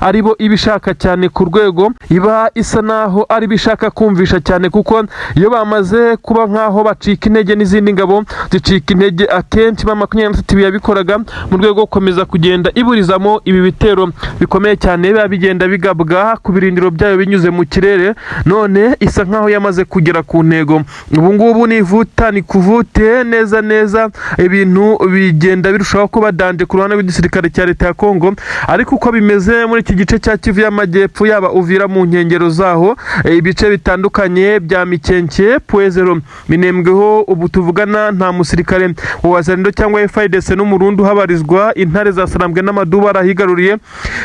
aribo ibishaka cyane ku rwego iba isa naho ari bishaka kumvisha cyane, kuko iyo bamaze kuba nkaho bacika intege n'izindi ngabo zicika intege akenshi mu 23 yabikoraga mu rwego rwo gukomeza kugenda iburizamo ibi bitero bikomeye cyane biba bigenda bigabwa ku birindiro byayo binyuze mu kirere. None isa nkaho yamaze kugera ku ntego. Ubu ngubu ni vuta ni kuvute neza ibintu bigenda birushaho kuba dande ku ruhande rw'igisirikare cya leta ya Kongo. Ariko uko bimeze muri iki gice cya Kivu y'Amajyepfo, yaba Uvira mu nkengero zaho, ibice bitandukanye bya Mikenke Puezero Minembweho, ubu tuvugana nta musirikare wa Wazalendo cyangwa FARDC n'umurundi uhabarizwa. Intare za Sarambwe n'Amaduba arahigaruriye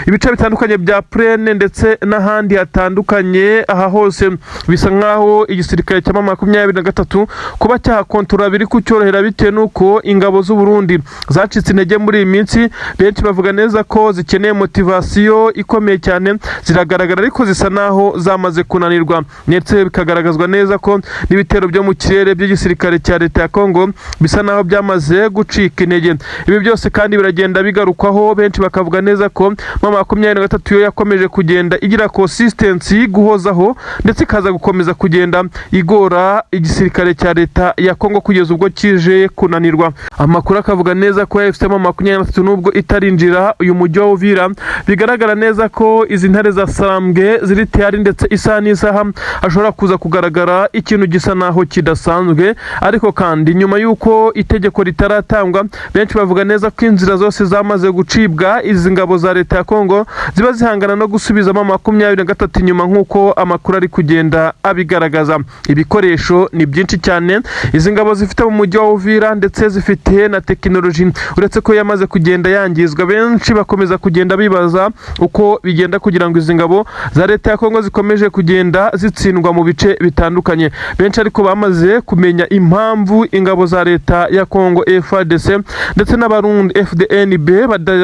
ibice bitandukanye bya Prene ndetse n'ahandi hatandukanye. Aha hose bisa nkaho igisirikare cya 23 kuba cyahakontorora biri kucyorohera bitewe nuko ingabo z'u Burundi zacitse intege muri iyi minsi. Benshi bavuga neza ko zikeneye motivasiyo ikomeye cyane, ziragaragara ariko zisa naho zamaze kunanirwa, ndetse bikagaragazwa neza ko n'ibitero byo mu kirere by'igisirikare cya leta ya Kongo bisa naho byamaze gucika intege. Ibi byose kandi biragenda bigarukwaho, benshi bakavuga neza ko mu 23 yo yakomeje kugenda igira consistency guhozaho ndetse ikaza gukomeza kugenda igora igisirikare cya leta ya Kongo kugeza ubwo kije kunanirwa. Amakuru akavuga neza ko FC 23 nubwo itarinjira uyu mujyi wa Uvira, bigaragara neza ko izi ntare za Sarambwe ziri tayari ndetse isaha n'isaha hashobora kuza kugaragara ikintu gisa naho kidasanzwe. Ariko kandi nyuma y'uko itegeko ritaratangwa, benshi bavuga neza ko inzira zose zamaze gucibwa izi ngabo za leta ya Kongo ziba zihangana no gusubizamo 23 inyuma nk'uko amakuru ari kugenda abigaragaza. Ibikoresho ni byinshi cyane izi ngabo zifite mu mujyi wa Uvira ndetse zifite na tekinoloji uretse ko yamaze kugenda yangizwa. Benshi bakomeza kugenda bibaza uko bigenda kugira ngo izi ngabo za leta ya Kongo zikomeje kugenda zitsindwa mu bice bitandukanye. Benshi ariko bamaze kumenya impamvu ingabo za leta ya Kongo FARDC ndetse n'abarundi FDNB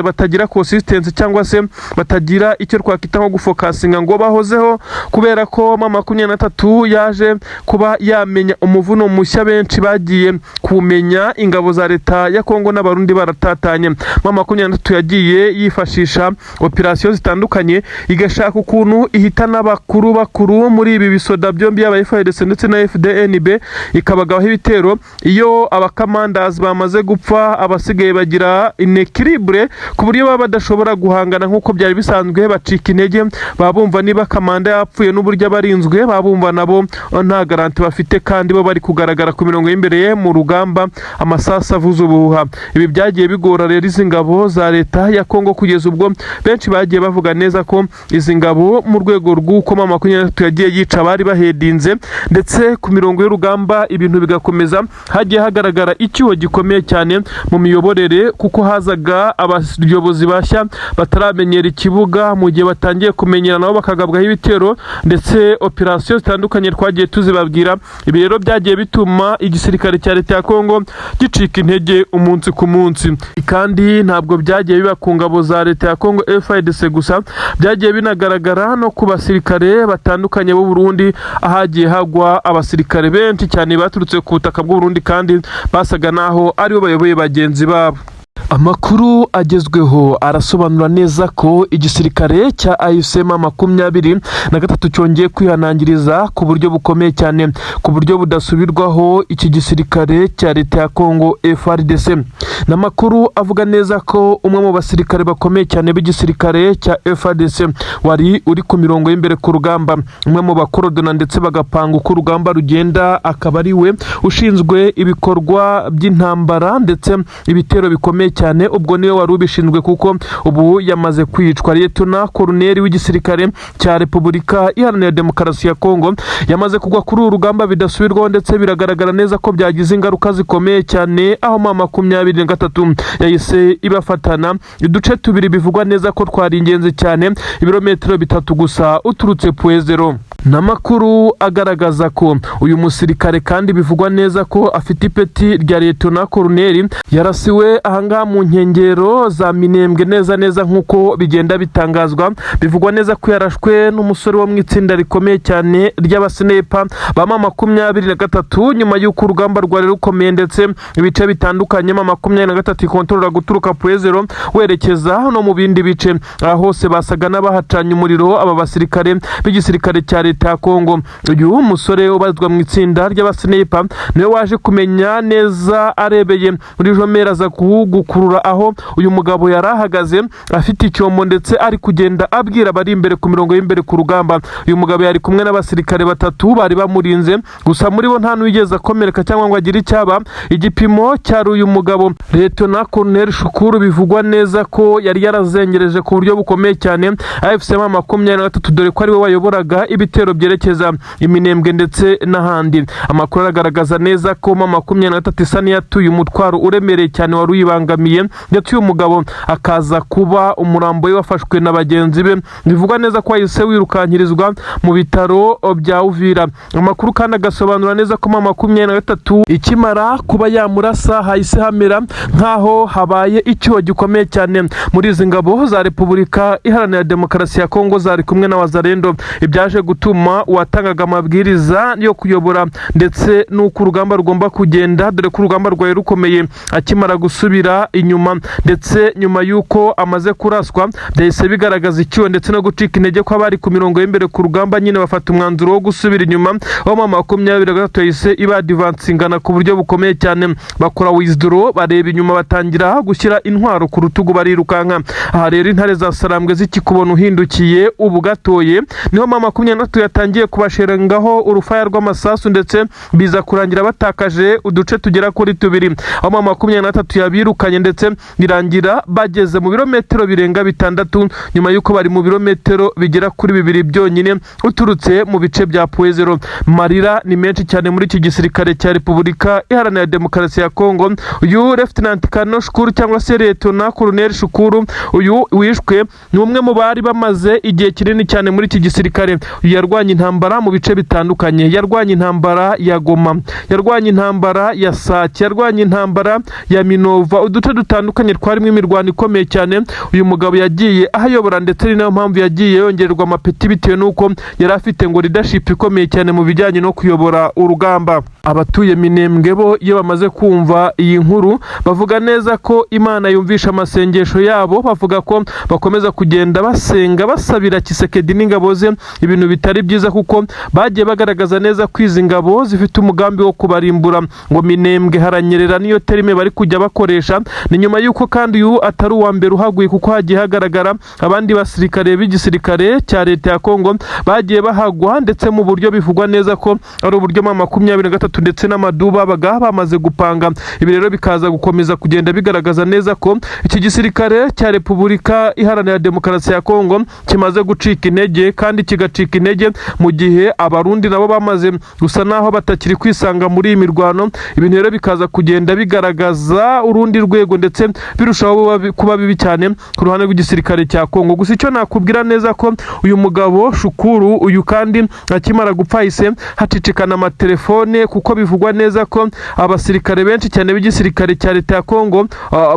batagira consistency cyangwa se batagira icyo twakita nko gufokasinga ngo bahozeho, kubera ko 23 yaje kuba yamenya umuvuno mushya. Benshi bagiye kumenya ingabo za leta ya Kongo n'abarundi baratatanye. 23 yagiye yifashisha operasiyo zitandukanye igashaka ukuntu ihitana bakuru muri ibi bisoda byombi yaba FARDC ndetse na FDNB, ikabagaho ibitero. Iyo abakamandazi bamaze gupfa, abasigaye bagira inequilibre ku buryo baba badashobora guhangana nk'uko byari bisanzwe, bacika intege. Babumva niba kamanda yapfuye n'uburyo abarinzwe, babumva nabo nta garanti bafite kandi bo bari kugaragara ku mirongo y'imbere mu rugamba, amasasa avuza ubuhuha. Ibi byagiye bigora rero izi ngabo za leta ya Kongo kugeza ubwo benshi bagiye bavuga neza ko izi ngabo mu rwego rw'uko 23 yagiye yica bari bahedinze ndetse ku mirongo y'urugamba ibintu bigakomeza, hagiye hagaragara icyuho gikomeye cyane mu miyoborere, kuko hazaga abayobozi bashya bataramenyera ikibuga. Mu gihe batangiye kumenyera nabo bakagabwaho ibitero ndetse operasiyo zitandukanye twagiye tuzibabwira. Ibi rero byagiye bituma igisirikare cya leta ya Kongo gicika intege umunsi ku munsi. Kandi ntabwo byagiye biba ku ngabo za leta ya ya Kongo FARDC gusa, byagiye binagaragara no ku basirikare batandukanye b'u Burundi, ahagiye hagwa abasirikare benshi cyane baturutse ku butaka bw'u Burundi kandi basaga naho aribo bayoboye bagenzi babo. Amakuru agezweho arasobanura neza ko igisirikare cya AFC M23 cyongeye kwihanangiriza ku buryo bukomeye cyane, ku buryo budasubirwaho iki gisirikare cya leta ya Kongo FARDC. N'amakuru avuga neza ko umwe mu basirikare bakomeye cyane b'igisirikare cya FARDC wari uri ku mirongo y'imbere ku rugamba, umwe mu bakorodona ndetse bagapanga uko urugamba rugenda, akaba ari we ushinzwe ibikorwa by'intambara ndetse ibitero bikomeye cyane, ubwo niwe wari ubishinzwe kuko ubu yamaze kwicwa. Lieutenant Colonel w'igisirikare cya Repubulika Iharanira Demokarasi ya Kongo yamaze kugwa kuri uru rugamba bidasubirwaho, ndetse biragaragara neza ko byagize ingaruka zikomeye cyane, aho M23 yahise ibafatana uduce tubiri bivugwa neza ko twari ingenzi cyane, ibirometero 3 gusa uturutse Puezero. N'amakuru agaragaza ko uyu musirikare kandi bivugwa neza ko afite ipeti rya Lieutenant Colonel yarasiwe ahangaha mu nkengero za Minembwe neza nk'uko bigenda bitangazwa. Bivugwa neza ko yarashwe n'umusore wo mu itsinda rikomeye cyane ry'abasenepa ba M23 nyuma y'uko urugamba rwari rukomeye, ndetse ibice bitandukanye M23 ikontorora guturuka Puezero werekeza no mu bindi bice, aho hose basaga n'abahacanye umuriro aba basirikare b'igisirikare cya leta ya Kongo. Uyu musore ubazwa mu itsinda ry'abasenepa niwe waje kumenya neza arebeye muri jomera za gukurura aho uyu mugabo yarahagaze afite icyombo, ndetse ari kugenda abwira bari imbere ku mirongo y'imbere ku rugamba. Uyu mugabo yari kumwe n'abasirikare 3 bari bamurinze, gusa muri bo nta n'uwigeze akomereka cyangwa ngo agire icyaba. Igipimo cyari uyu mugabo Lieutenant Colonel Shukuru bivugwa neza ko yari yarazengereje ku buryo bukomeye cyane AFC M23, dore ko ari we wayoboraga ibitero byerekeza Iminembwe ndetse n'ahandi. Amakuru agaragaza neza ko M23 isa n'iyatuye umutwaro uremereye cyane wari uyibangamiye, ndetse uyu mugabo akaza kuba umurambo we wafashwe na bagenzi be. Bivugwa neza ko yahise wirukankirizwa mu bitaro bya Uvira. Amakuru kandi agasobanura neza ko M23 ikimara kuba yamurasa hahise hamera nkaho habaye icyuho gikomeye cyane muri izi ngabo za Repubulika Iharanira Demokarasi ya Kongo zari kumwe na Wazalendo. Ibyaje gutuma uwatangaga amabwiriza yo kuyobora ndetse n'uko urugamba rugomba kugenda, dore ko urugamba rwaye rukomeye, akimara gusubira inyuma, ndetse nyuma y'uko amaze kuraswa byahise bigaragaza icyuho ndetse no gucika intege ko abari ku mirongo y'imbere ku rugamba nyine bafata umwanzuro wo gusubira inyuma, aho M23 yahise ibadivansingana ku buryo bukomeye cyane, bakora withdraw, bareba inyuma, batangira gushyira intwaro ku rutugu barirukanka. Aha rero intare za Sarambwe zikikubona uhindukiye ubu gatoye, niho M23 yatangiye kubasherengaho urufaya rw'amasasu, ndetse biza kurangira batakaje uduce tugera kuri 2, aho M23 yabirukanye, ndetse birangira bageze mu birometero birenga 6 nyuma y'uko bari mu birometero bigera kuri 2 byonyine uturutse mu bice bya Puezero. Marira ni menshi cyane muri iki gisirikare cya Repubulika Iharanira Demokarasi ya Kongo. Uyu Lieutenant Colonel Shukuru cyangwa se Lieutenant Colonel Shukuru, uyu wishwe ni umwe mu bari bamaze igihe kinini cyane muri iki gisirikare. Yarwanye intambara mu bice bitandukanye, yarwanye intambara ya Goma, yarwanye intambara ya Sake, yarwanye intambara ya Minova, uduce dutandukanye twarimo imirwano ikomeye cyane. Uyu mugabo yagiye ahayobora, ndetse ni nayo mpamvu yagiye yongererwa amapeti bitewe n'uko yari afite ngo leadership ikomeye cyane mu bijyanye no kuyobora urugamba. Abatuye Minembwe bo iyo bamaze kumva iyi nkuru bavuga neza ko Imana yumvisha amasengesho yabo, bavuga ko bakomeza kugenda basenga basabira Kisekedi n'ingabo ze ibintu bitari byiza, kuko bagiye bagaragaza neza ko izi ngabo zifite umugambi wo kubarimbura. Ngo Minembwe haranyerera niyo terime bari kujya bakoresha, ni nyuma y'uko kandi uyu atari uwa mbere uhaguye, kuko hagiye hagaragara abandi basirikare b'igisirikare cya leta ya Kongo bagiye bahagwa, ndetse mu buryo bivugwa neza ko ari uburyo M23 ndetse n'amaduba baga bamaze gupanga. Ibi rero bikaza gukomeza kugenda bigaragaza neza ko iki gisirikare cya Repubulika Iharanira Demokarasi ya Kongo kimaze gucika intege, kandi kigacika intege intege mu gihe abarundi nabo bamaze gusa naho batakiri kwisanga muri iyi mirwano. Ibintu rero bikaza kugenda bigaragaza urundi rwego ndetse birushaho kuba bibi cyane ku ruhande rw'igisirikare cya Kongo. Gusa icyo nakubwira neza ko uyu mugabo Shukuru uyu kandi akimara gupfa hahise hacicikana amatelefone, kuko bivugwa neza ko abasirikare benshi cyane b'igisirikare cya leta ya Kongo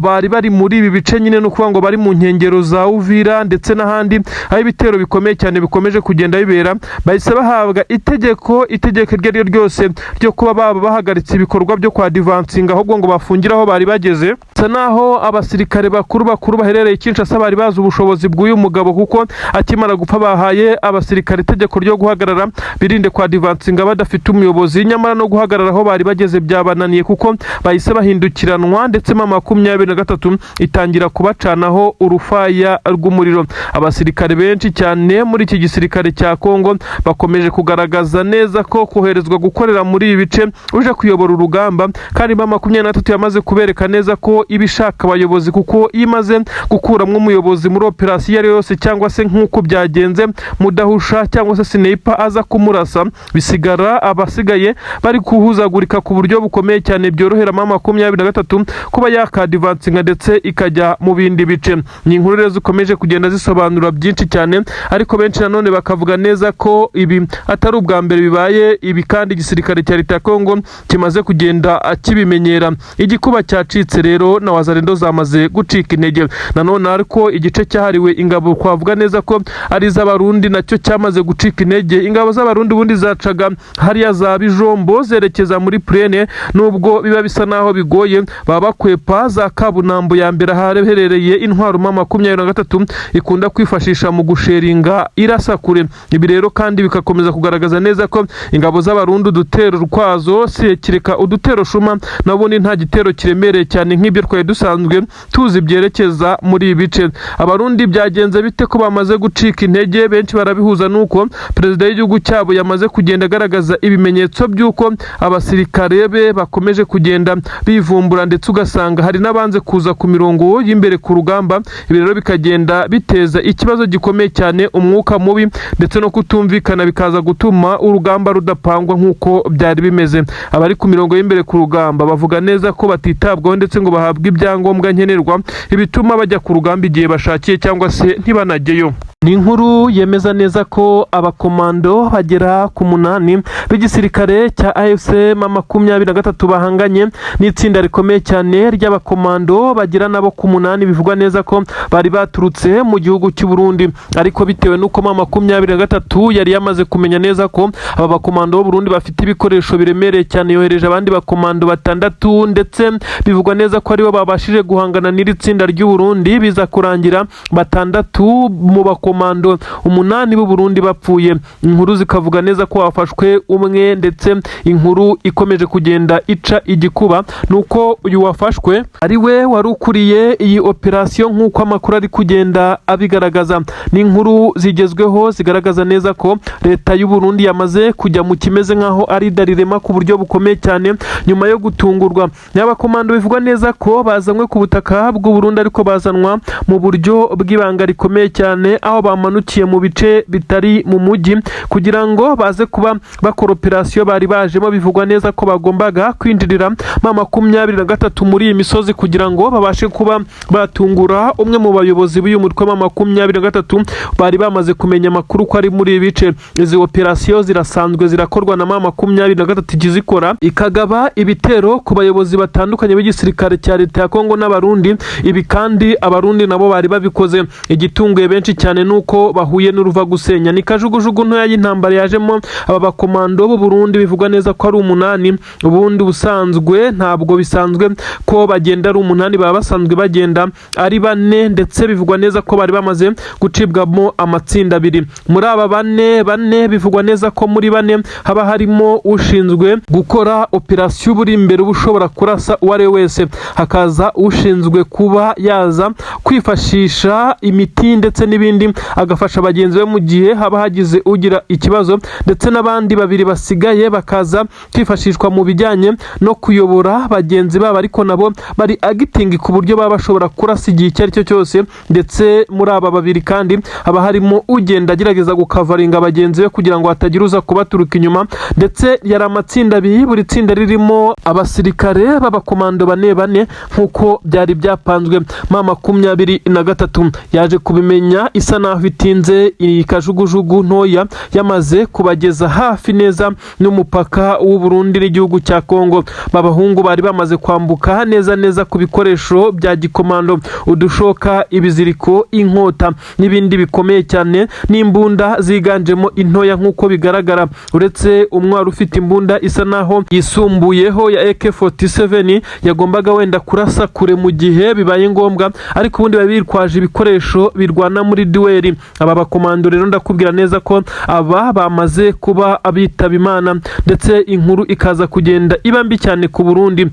bari muri ibi bice nyine, no kuvuga ngo bari mu nkengero za Uvira ndetse n'ahandi aho ibitero bikomeye cyane bikomeje kugenda bibera. Bahise bahabwa itegeko iryo ari ryo ryose ryo kuba baba bahagaritse ibikorwa byo kwa divansinga, ahubwo ngo bafungire aho bari bageze. Naho abasirikare bakuru baherereye Kinshasa bari bazi ubushobozi bw'uyu mugabo, kuko akimara gupfa bahaye abasirikare itegeko ryo guhagarara birinde kwa divansinga badafite umuyobozi. Nyamara no guhagarara aho bari bageze byabananiye, kuko bahise bahindukiranwa ndetse mu 23 itangira kubacanaho urufaya rw'umuriro. Abasirikare benshi cyane muri iki gisirikare cya Kongo bakomeje kugaragaza neza ko koherezwa gukorera muri ibi bice uje kuyobora urugamba, kandi 23 yamaze kubereka neza ko ibishaka abayobozi, kuko imaze gukuramwo umuyobozi muri operasiyo ari yose, cyangwa se nk'uko byagenze Mudahusha cyangwa se Sniper aza kumurasa, bisigara abasigaye bari kuhuzagurika ku buryo bukomeye cyane byorohera 23 kuba yakadivansinga ndetse ikajya mu bindi bice. Ni inkuru rero zikomeje kugenda zisobanura byinshi cyane, ariko benshi nanone bakavuga neza ko ibi atari ubwa mbere bibaye ibi, kandi igisirikare cya leta ya Kongo kimaze kugenda kibimenyera. Igikuba cyacitse rero na wazalendo zamaze gucika intege. Nanone ariko igice cyahariwe ingabo kwavuga neza ko ari z'abarundi nacyo cyamaze gucika intege. Ingabo z'abarundi ubundi zacaga hariya za Bijombo zerekeza muri Plene, nubwo biba bisa naho bigoye baba bakwepa za Kabunambo ya mbere harehereye intwaro 23 ikunda kwifashisha mu gusheringa irasakure. Ibi rero kandi bikakomeza kugaragaza neza ko ingabo z'abarundi udutero rwazo kireka udutero shuma nabundi nta gitero kiremereye cyane nk'ibyo twari dusanzwe tuzi byerekeza muri ibice. Abarundi byagenze bite ko bamaze gucika intege? Benshi barabihuza nuko perezida w'igihugu cyabo yamaze kugenda agaragaza ibimenyetso by'uko abasirikare be bakomeje kugenda bivumbura, ndetse ugasanga hari n'abanze kuza ku mirongo y'imbere ku rugamba. Ibi rero bikagenda biteza ikibazo gikomeye cyane, umwuka mubi ndetse no kutumvikana, bikaza gutuma urugamba rudapangwa nk'uko byari bimeze. Abari ku mirongo y'imbere ku rugamba bavuga neza ko batitabwaho ndetse ngo bahabwe ibyangombwa nkenerwa ibituma bajya ku rugamba igihe bashakiye cyangwa se ntibanageyo. Ni inkuru yemeza neza ko abakomando bagera ku 8 b'igisirikare cya AFC 23 bahanganye n'itsinda rikomeye cyane ry'abakomando bagira nabo ku 8 bivugwa neza ko bari baturutse mu gihugu cy'u Burundi, ariko bitewe nuko 23 yari yamaze kumenya neza ko aba bakomando b'u Burundi bafite ibikoresho biremereye cyane, yohereje abandi bakomando 6 ndetse bivugwa neza ko aribo babashije guhangana n'iri tsinda ry'u Burundi, biza kurangira 6 mu bakomando 8 b'u Burundi bapfuye. Inkuru zikavuga neza ko wafashwe umwe, ndetse inkuru ikomeje kugenda ica igikuba nuko uyu wafashwe ari we wari ukuriye iyi operasiyo nk'uko amakuru ari kugenda abigaragaza. Ni inkuru zigezweho zigaragaza neza ko leta y'u Burundi yamaze kujya mu kimeze nk'aho ari darirema ku buryo bukomeye cyane nyuma yo gutungurwa. N'abakomando bivugwa neza ko bazanywe ku butaka bw'u Burundi, ariko bazanwa mu buryo bw'ibanga rikomeye cyane, aho bamanukiye mu bice bitari mu mujyi kugira ngo baze kuba bakora operasiyo bari bajemo. Bivugwa neza ko bagombaga kwinjirira 23 muri iyi misozi kugira ngo babashe kuba batungura umwe mu bayobozi b'uyu mutwe wa 23 bari bamaze kumenya amakuru ko ari muri ibi bice. Izi operasiyo zirasanzwe zirakorwa na 23 ikizikora, ikagaba ibitero ku bayobozi batandukanye b'igisirikare cya leta ya Kongo n'abarundi. Ibi kandi abarundi nabo bari babikoze. Igitunguye benshi cyane nuko bahuye n'uruva gusenya. Ni kajugujugu ntoya y'intambara yajemo aba bakomando b'u Burundi, bivugwa neza ko ari 8. Ubundi busanzwe ntabwo bisanzwe ko bagenda ari 8, baba basanzwe bagenda ari 4, ndetse bivugwa neza ko bari bamaze gucibwamo amatsinda 2. Muri aba 4 bivugwa neza ko muri 4 haba harimo ushinzwe gukora operasiyo buri imbere ushobora kurasa uwari wese, hakaza ushinzwe kuba yaza kwifashisha imiti ndetse n'ibindi agafasha bagenzi be mu gihe haba hagize ugira ikibazo, ndetse n'abandi babiri basigaye bakaza kwifashishwa mu bijyanye no kuyobora bagenzi babo, ariko nabo bari agitingi ku buryo baba bashobora kurasa igihe icyo ari cyo cyose. Ndetse muri aba babiri kandi haba harimo ugenda agerageza gukavaringa bagenzi be kugira ngo hatagira uza kubaturuka inyuma. Ndetse yari amatsinda abiri, buri tsinda ririmo abasirikare b'abakomando bane nk'uko byari byapanzwe. M23 yaje kubimenya isa naho itinze, ikajugujugu ntoya yamaze kubageza hafi neza n'umupaka w'u Burundi n'igihugu cya Kongo. Babahungu bari bamaze kwambuka neza ku bikoresho bya gikomando, udushoka, ibiziriko, inkota n'ibindi bikomeye cyane, n'imbunda ziganjemo intoya nk'uko bigaragara. Uretse umwari ufite imbunda isa naho yisumbuyeho ya AK47 yagombaga wenda kurasa kure mu gihe bibaye ngombwa, ariko ubundi babirwaje ibikoresho birwana muri dueli. Aba bakomando rero ndakubwira neza ko aba bamaze kuba abitaba Imana, ndetse inkuru ikaza kugenda iba mbi cyane ku Burundi.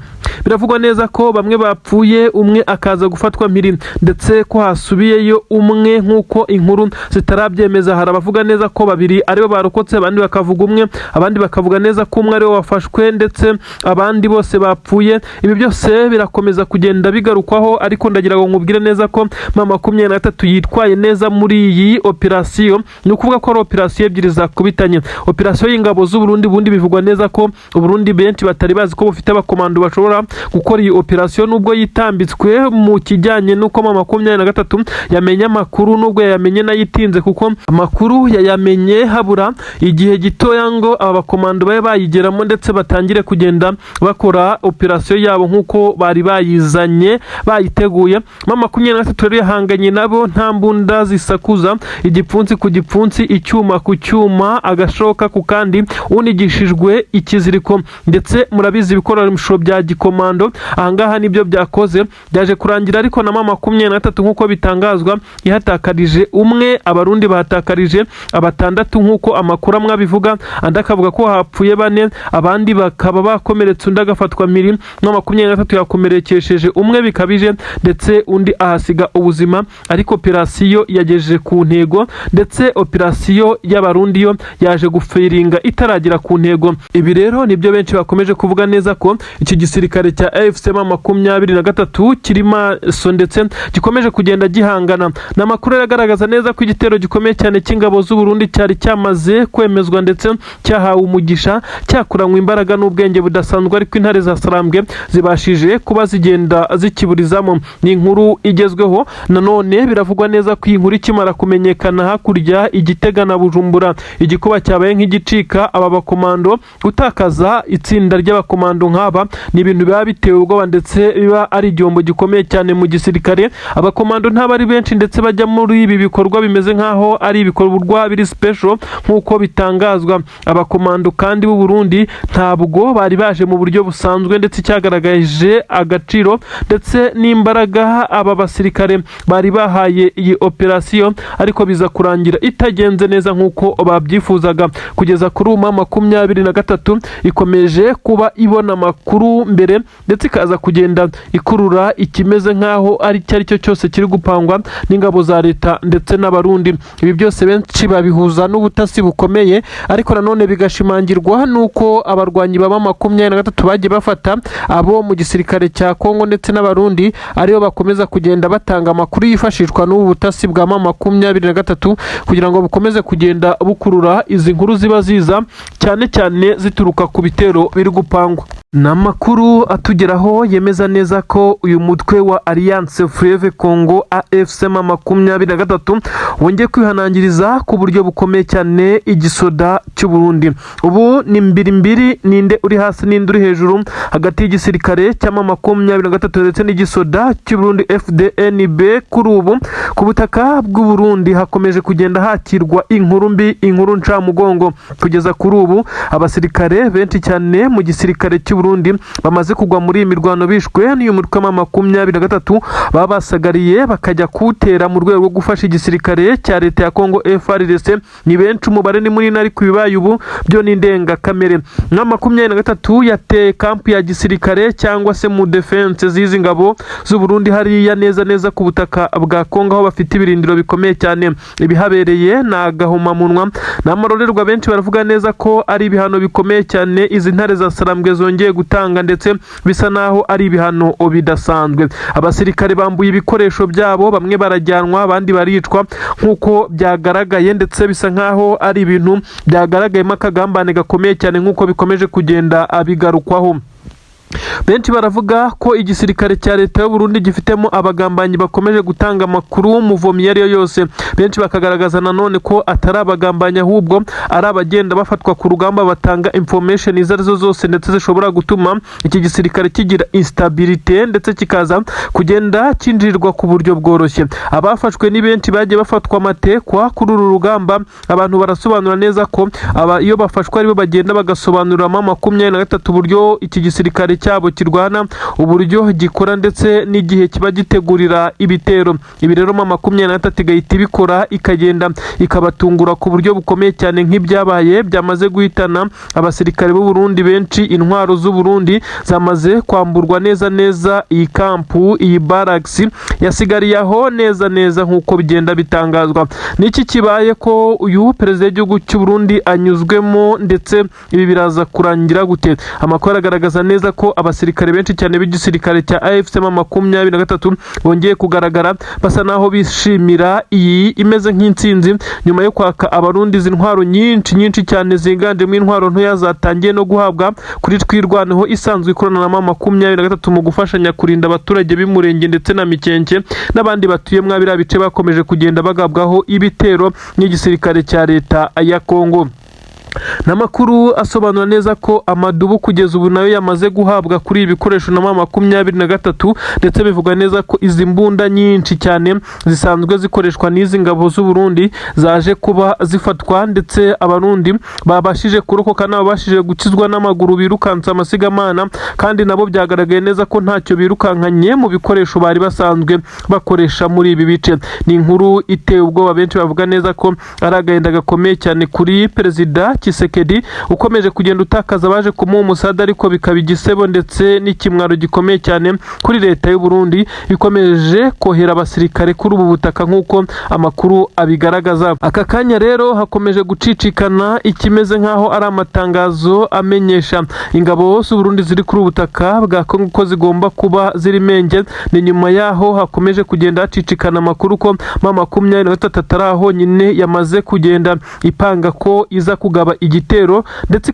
Biravugwa neza ko bamwe bapfuye, umwe akaza gufatwa mpiri, ndetse ko hasubiyeyo umwe nk'uko inkuru zitarabyemeza. Hari abavuga neza ko babiri aribo barokotse, abandi bakavuga umwe, abandi bakavuga neza ko umwe ariwe wafashwe, ndetse abandi bose bapfuye. Ibi byose birakomeza kugenda bigarukwaho, ariko ndagira ngo nkubwire neza ko M23 yitwaye neza muri iyi operasiyo. Ni ukuvuga ko ari operasiyo ebyiri zakubitanye. Operasiyo y'ingabo z'u Burundi, bundi bivugwa neza ko u Burundi benshi batari bazi ko bufite abakomando bashobora gukora iyi operasiyo, nubwo yitambitswe mu kijyanye n'uko M23 yamenye amakuru, nubwo yamenye nayitinze, kuko amakuru yayamenye habura igihe gitoya ngo aba bakomando babe bayigeramo ndetse batangire kugenda bakora operasiyo yabo nk'uko bari bayizanye bayiteguye. M23 rero yahanganye nabo nta mbunda zisakuza, igipfunsi ku gipfunsi, icyuma ku cyuma, agashoka ku kandi, unigishijwe ikiziriko. Ndetse murabizi ibikoresho bya gikomando ahangaha nibyo byakoze, byaje kurangira ariko na M23 nk'uko bitangazwa ihatakarije umwe, abarundi bahatakarije abatandatu nk'uko amakuru amwe abivuga, andi akavuga ko hapfuye bane, abandi bakaba bakomeretse, undi agafatwa mpiri. M23 yakomerekesheje umwe bikabije, ndetse undi ahasiga ubuzima, ariko operasiyo yagejeje ku ntego, ndetse operasiyo y'abarundi yo yaje guferinga itaragira ku ntego. Ibi rero nibyo benshi bakomeje kuvuga neza ko iki gisirikare cya AFC M23 kiri maso, ndetse gikomeje kugenda gihangana. N'amakuru yagaragaza neza ko igitero gikomeye cyane cy'ingabo z'u Burundi cyari cyamaze kwemezwa, ndetse cyahawe umugisha, cyakuranywe imbaraga n'ubwenge budasanzwe, ariko intare za Sarambwe zibashije kuba zigenda zikiburizamo. Ni inkuru igezweho. Nanone biravugwa neza ko iyi nkuru ikimara kumenyekana hakurya Igitega na Bujumbura, igikuba cyabaye nk'igicika. Aba bakomando gutakaza itsinda ry'abakomando nk'aba ni ibintu biba bitewe ubwoba, ndetse biba ari igihombo gikomeye cyane mu gisirikare. Abakomando ntabari benshi, ndetse bajya muri ibi bikorwa bimeze nk'aho ari ibikorwa biri special nk'uko bitangazwa. Abakomando kandi b'u Burundi ntabwo bari baje mu buryo busanzwe, ndetse cyagaragaje agaciro ndetse n'imbaraga aba basirikare bari bahaye iyi operasiyo, ariko biza kurangira itagenze neza nk'uko babyifuzaga. Kugeza kuri M23 ikomeje kuba ibona amakuru mbere, ndetse ikaza kugenda ikurura ikimeze nk'aho ari cyo cyose kiri gupangwa n'ingabo za leta ndetse n'abarundi. Ibi byose benshi babihuza n'ubutasi bukomeye, ariko nanone bigashimangirwa nuko abarwanyi baba M23 bagiye bafata abo mu gisirikare cya Kongo ndetse n'abarundi, ariyo bakomeza kugenda batanga amakuru yifashishwa n'ubu butasi bwa M23 kugira ngo bukomeze kugenda bukurura izi nkuru ziba ziza cyane zituruka ku bitero biri gupangwa. N'amakuru atugeraho yemeza neza ko uyu mutwe wa Alliance Fleuve Congo AFC M23 wongeye kwihanangiriza ku buryo bukomeye cyane igisoda cy'u Burundi. Ubu ni mbiri ninde uri hasi ninde uri hejuru hagati y'igisirikare cya M23 ndetse n'igisoda cy'u Burundi FDNB. Kuri ubu ku butaka bw'u Burundi hakomeje kugenda hakirwa inkuru mbi, inkuru ncamugongo. Kugeza kuri ubu abasirikare benshi cyane mu gisirikare cy'u Burundi bamaze kugwa muri iyi mirwano bishwe n'uyu mutwe wa 23 babasagariye bakajya kutera mu rwego rwo gufasha igisirikare cya leta ya Kongo FARDC. Ni benshi umubare ni muri nari kubibaye ubu byo ni ndenga kamere. Na 23 yateye kampu ya gisirikare cyangwa se mu defense zizi ngabo z'u Burundi hariya neza ku butaka bwa Kongo aho bafite ibirindiro bikomeye cyane. Ibihabereye na gahoma munwa n'amarorerwa benshi baravuga neza ko ari ibihano bikomeye cyane izi ntare za Sarambwe zongeye gutanga, ndetse bisa naho ari ibihano bidasanzwe. Abasirikare bambuye ibikoresho byabo, bamwe barajyanwa abandi baricwa nkuko byagaragaye, ndetse bisa nkaho ari ibintu byagaragayemo akagambane gakomeye cyane nkuko bikomeje kugenda abigarukwaho. Benshi baravuga ko igisirikare cya leta y'u Burundi gifitemo abagambanyi bakomeje gutanga amakuru muvomi yari yose. Benshi bakagaragaza nanone ko atari abagambanyi ahubwo ari abagenda bafatwa ku rugamba batanga information izarizo zose, ndetse zishobora gutuma iki gisirikare kigira instability ndetse kikaza kugenda kinjirirwa ku buryo bworoshye. Abafashwe ni benshi bagiye bafatwa amatekwa kuri uru rugamba. Abantu barasobanura neza ko iyo bafashwe aribo bagenda bagasobanurira 23 buryo iki gisirikare cyabo kirwana, uburyo gikora ndetse n'igihe kiba gitegurira ibitero. Ibi rero 23 igahita ibikora ikagenda ikabatungura ku buryo bukomeye cyane nk'ibyabaye byamaze guhitana abasirikare b'u Burundi benshi. Intwaro z'u Burundi zamaze kwamburwa neza iyi kampu, iyi barracks yasigariye aho neza nkuko bigenda bitangazwa. Niki kibaye ko uyu perezida w'igihugu cy'u Burundi anyuzwemo, ndetse ibi biraza kurangira gute? Amakuru agaragaza neza ko abasirikare benshi cyane b'igisirikare cya AFC 23 bongeye kugaragara basa naho bishimira iyi imeze nk'intsinzi nyuma yo kwaka abarundi intwaro nyinshi cyane ziganjemo intwaro ntoya zatangiye no guhabwa kuri twirwaneho isanzwe ikorana na 23 mu gufashanya kurinda abaturage b'Imurenge ndetse na Mikenke n'abandi batuye mwabira bice bakomeje kugenda bagabwaho ibitero n'igisirikare cya leta ya Kongo. Namakuru asobanura neza ko amadubu kugeza ubu nayo yamaze guhabwa kuri ibikoresho na 23, ndetse bivuga neza ko izi mbunda nyinshi cyane zisanzwe zikoreshwa n'izi ngabo z'u Burundi zaje kuba zifatwa, ndetse abarundi babashije kurokoka n'abashije gukizwa n'amaguru birukansa amasigamana, kandi nabo byagaragaye neza ko ntacyo birukankanye mu bikoresho bari basanzwe bakoresha muri ibi bice. Ni inkuru iteye ubwoba, benshi bavuga neza ko ari agahinda gakomeye cyane kuri perezida Kisekedi ukomeje kugenda utakaza baje kumuha umusada, ariko bikaba igisebo ndetse n'ikimwaro gikomeye cyane kuri leta y'u Burundi ikomeje kohera abasirikare kuri ubu butaka nk'uko amakuru abigaragaza. Aka kanya rero hakomeje gucicikana ikimeze nk'aho ari amatangazo amenyesha ingabo z'u Burundi ziri kuri ubutaka bwa Kongo ko zigomba kuba ziri menge. Ni nyuma yaho hakomeje kugenda hacicikana amakuru ko 23 ataraho nyine yamaze kugenda ipanga ko iza kugaba igitero, ndetse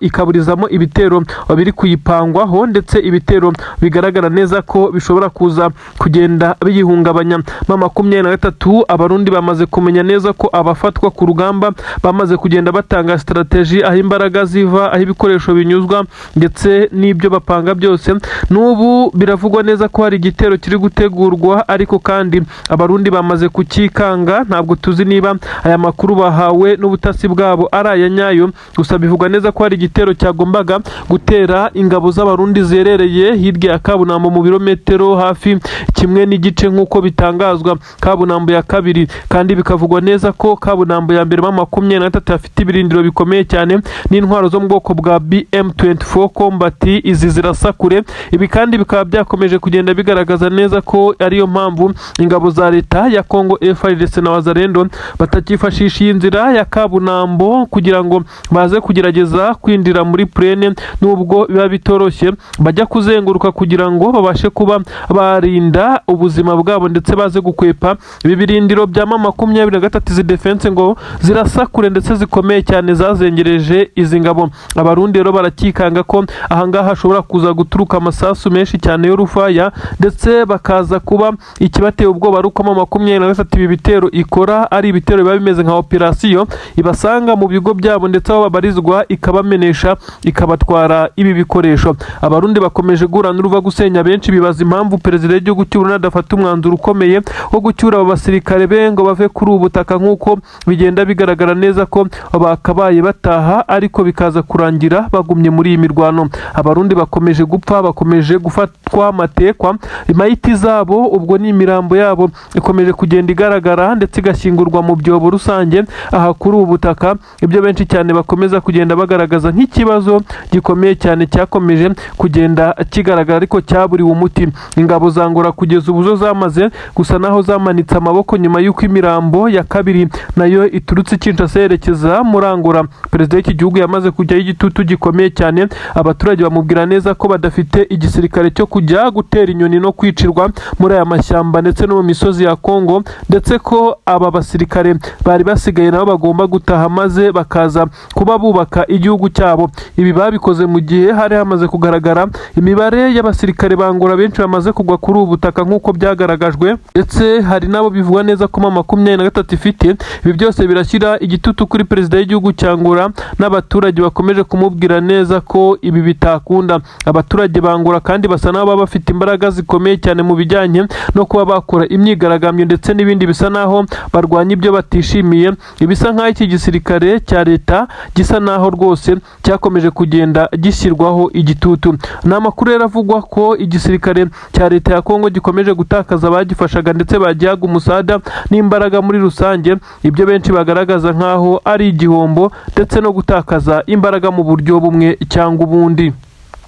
ikaburizamo ibitero biri kuyipangwaho, ndetse ibitero bigaragara neza ko bishobora kuza kugenda biyihungabanya. 23 abarundi bamaze kumenya neza ko abafatwa ku rugamba bamaze kugenda batanga strategy, aho imbaraga ziva, aho ibikoresho binyuzwa, ndetse n'ibyo bapanga byose. N'ubu biravugwa neza ko hari igitero kiri gutegurwa, ariko kandi abarundi bamaze kukikanga. Ntabwo tuzi niba aya makuru bahawe n'ubutasi bwabo ari aya nyayo, gusa bivugwa neza ko hari igitero cyagombaga gutera ingabo z'abarundi zerereye hirya ya Kabunambo mu birometero hafi 1.5 nk'uko bitangazwa. Kabunambo ya kabiri kandi bikavugwa neza ko Kabunambo ya mbere 23 afite ibirindiro bikomeye cyane n'intwaro zo mu bwoko bwa BM24 Combat, izi zirasakure. Ibi kandi bikaba byakomeje kugenda bigaragaza neza ko ariyo mpamvu ingabo za leta ya Kongo FARDC na Wazalendo batakifashisha inzira ya Kabunambo kugira ngo baze kugerageza kwinjira muri plane, nubwo biba bitoroshye bajya kuzenguruka kugira ngo babashe kuba barinda ubuzima bwabo, ndetse baze gukwepa ibi birindiro bya 23 izi defense ngo zirasakure ndetse zikomeye cyane zazengereje izi ngabo. Abarundi rero barakikanga ko ahangaha hashobora kuza guturuka amasasu menshi cyane y'urufaya, ndetse bakaza kuba ikibateye ubwoba ruko 23 ibi bitero ikora ari ibitero biba bimeze nka operation ibasanga mu bigo byabo ndetse aho babarizwa ikabamenesha ikabatwara ibi bikoresho. Abarundi bakomeje guhura n'uruva gusenya. Benshi bibaza impamvu perezida w'igihugu cy'u Burundi adafata umwanzuro ukomeye wo gucyura abo basirikare be ngo bave kuri ubu butaka nk'uko bigenda bigaragara neza ko bakabaye bataha, ariko bikaza kurangira bagumye muri iyi mirwano. Abarundi bakomeje gupfa, bakomeje gufatwa amatekwa, imayiti zabo ubwo ni imirambo yabo ikomeje kugenda igaragara ndetse igashyingurwa mu byobo rusange aha kuri ubu butaka. Ibyo benshi cyane bakomeza kugenda bagaragaza nk'ikibazo gikomeye cyane cyakomeje kugenda kigaragara ariko cyaburiwe umuti. Ingabo za Angola kugeza ubu zo zamaze gusa naho zamanitse amaboko nyuma y'uko imirambo ya kabiri nayo iturutse Kinshasa yerekeza muri Angola. Perezida w'iki gihugu yamaze kujyaho igitutu gikomeye cyane. Abaturage bamubwira neza ko badafite igisirikare cyo kujya gutera inyoni no kwicirwa muri aya mashyamba ndetse no mu misozi ya Kongo, ndetse ko aba basirikare bari basigaye nabo bagomba gutaha maze bakaza kuba bubaka igihugu cyabo. Ibi babikoze mu gihe hari hamaze kugaragara imibare y'abasirikare ba Angola benshi bamaze kugwa kuri ubu butaka nk'uko byagaragajwe, ndetse hari nabo bivugwa neza ko 23 ifite. Ibi byose birashyira igitutu kuri perezida w'igihugu cya Angola n'abaturage bakomeje kumubwira neza ko ibi bitakunda. Abaturage ba Angola kandi basa n'abo bafite imbaraga zikomeye cyane mu bijyanye no kuba bakora imyigaragambyo ndetse n'ibindi bisa naho barwanya ibyo batishimiye. Ibisa nk'aho iki gisirikare cya leta gisa naho rwose cyakomeje kugenda gishyirwaho igitutu. Ni amakuru yaravugwa ko igisirikare cya leta ya Kongo gikomeje gutakaza abagifashaga ndetse bagihaga umusada n'imbaraga muri rusange, ibyo benshi bagaragaza nk'aho ari igihombo ndetse no gutakaza imbaraga mu buryo bumwe cyangwa ubundi.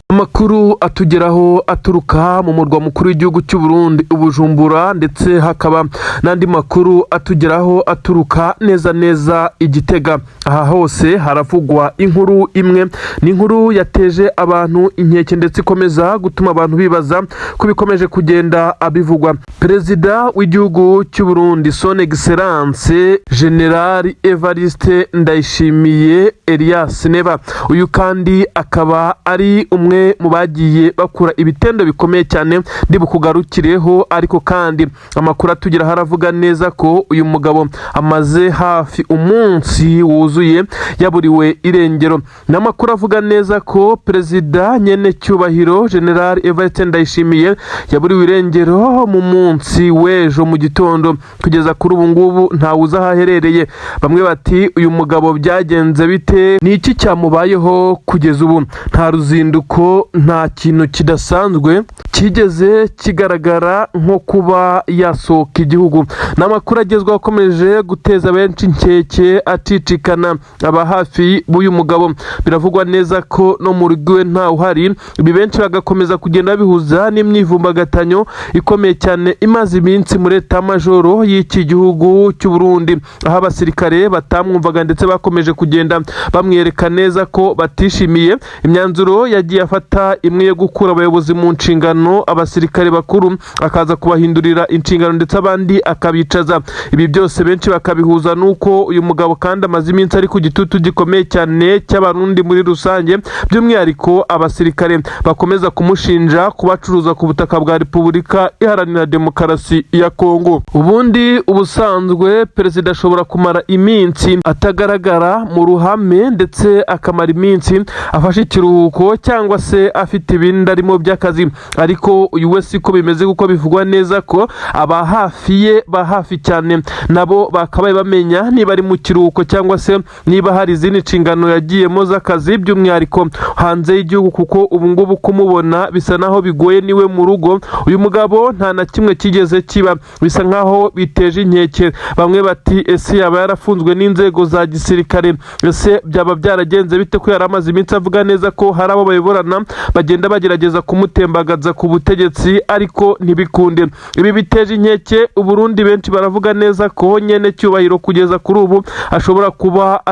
Amakuru atugeraho aturuka mu murwa mukuru w'igihugu cy'u Burundi Bujumbura, ndetse hakaba n'andi makuru atugeraho aturuka neza i Gitega. Aha hose haravugwa inkuru imwe, ni inkuru yateje abantu inkeke ndetse ikomeza gutuma abantu bibaza ko bikomeje kugenda abivugwa. Perezida w'igihugu cy'u Burundi Son Excellence General Evariste Ndayishimiye Elias Neba, uyu kandi akaba ari umwe mu bagiye bakura ibitendo bikomeye cyane ndibukugarukireho, ariko kandi amakuru atugira haravuga neza ko uyu mugabo amaze hafi umunsi wuzuye yaburiwe irengero. N'amakuru avuga neza ko perezida nyene cyubahiro General Evariste Ndayishimiye yaburiwe irengero mu munsi w'ejo mu gitondo. Kugeza kuri ubu ngubu ntawuzi aho aherereye. Bamwe bati uyu mugabo byagenze bite, ni iki cyamubayeho kugeza ubu? Nta ruzinduko, nta kintu kidasanzwe kigeze kigaragara nko kuba yasohoka igihugu. N'amakuru agezweho akomeje guteza benshi inkeke acicikana. Aba hafi b'uyu mugabo biravugwa neza ko no mu rugo we ntawe uhari. Ibi benshi bagakomeza kugenda bihuza n'imyivumbagatanyo ikomeye cyane imaze iminsi muri leta majoro y'iki gihugu cy'u Burundi, aho abasirikare batamwumvaga ndetse bakomeje kugenda bamwereka neza ko batishimiye imyanzuro yagiye afata, imwe yo gukura abayobozi mu nshingano, abasirikare bakuru akaza kubahindurira inshingano ndetse abandi akabicaza. Ibi byose benshi bakabihuza nuko uyu mugabo kandi amaze iminsi ari ku gitutu gikomeye cyane cy'abarundi muri rusange, by'umwihariko abasirikare bakomeza kumushinja kubacuruza ku butaka bwa Repubulika Iharanira Demokarasi ya Kongo. Ubundi ubusanzwe perezida ashobora kumara iminsi atagaragara mu ruhame ndetse akamara iminsi afashe ikiruhuko cyangwa se afite ibindi arimo by'akazi, ariko uyu we siko bimeze kuko bivugwa neza ko aba hafi ye ba hafi cyane nabo bakabaye bamenya niba ari mu kiruhuko cyangwa se niba hari izindi nshingano yagiyemo z'akazi, by'umwihariko hanze y'igihugu, kuko ubu ngubu kumubona bisa naho bigoye niwe mu rugo. Uyu mugabo nta na kimwe kigeze kiba, bisa nkaho biteje inkeke. Bamwe bati ese yaba yarafunzwe n'inzego za gisirikare, ese byaba byaragenze bite ko yari amaze iminsi avuga neza ko hari abo bayoborana bagenda bagerageza kumutembagaza ku butegetsi ariko ntibikunde. Ibi biteje inkeke Uburundi. Benshi baravuga neza ko nyene cyubahiro kugeza kuri ubu ashobora kuba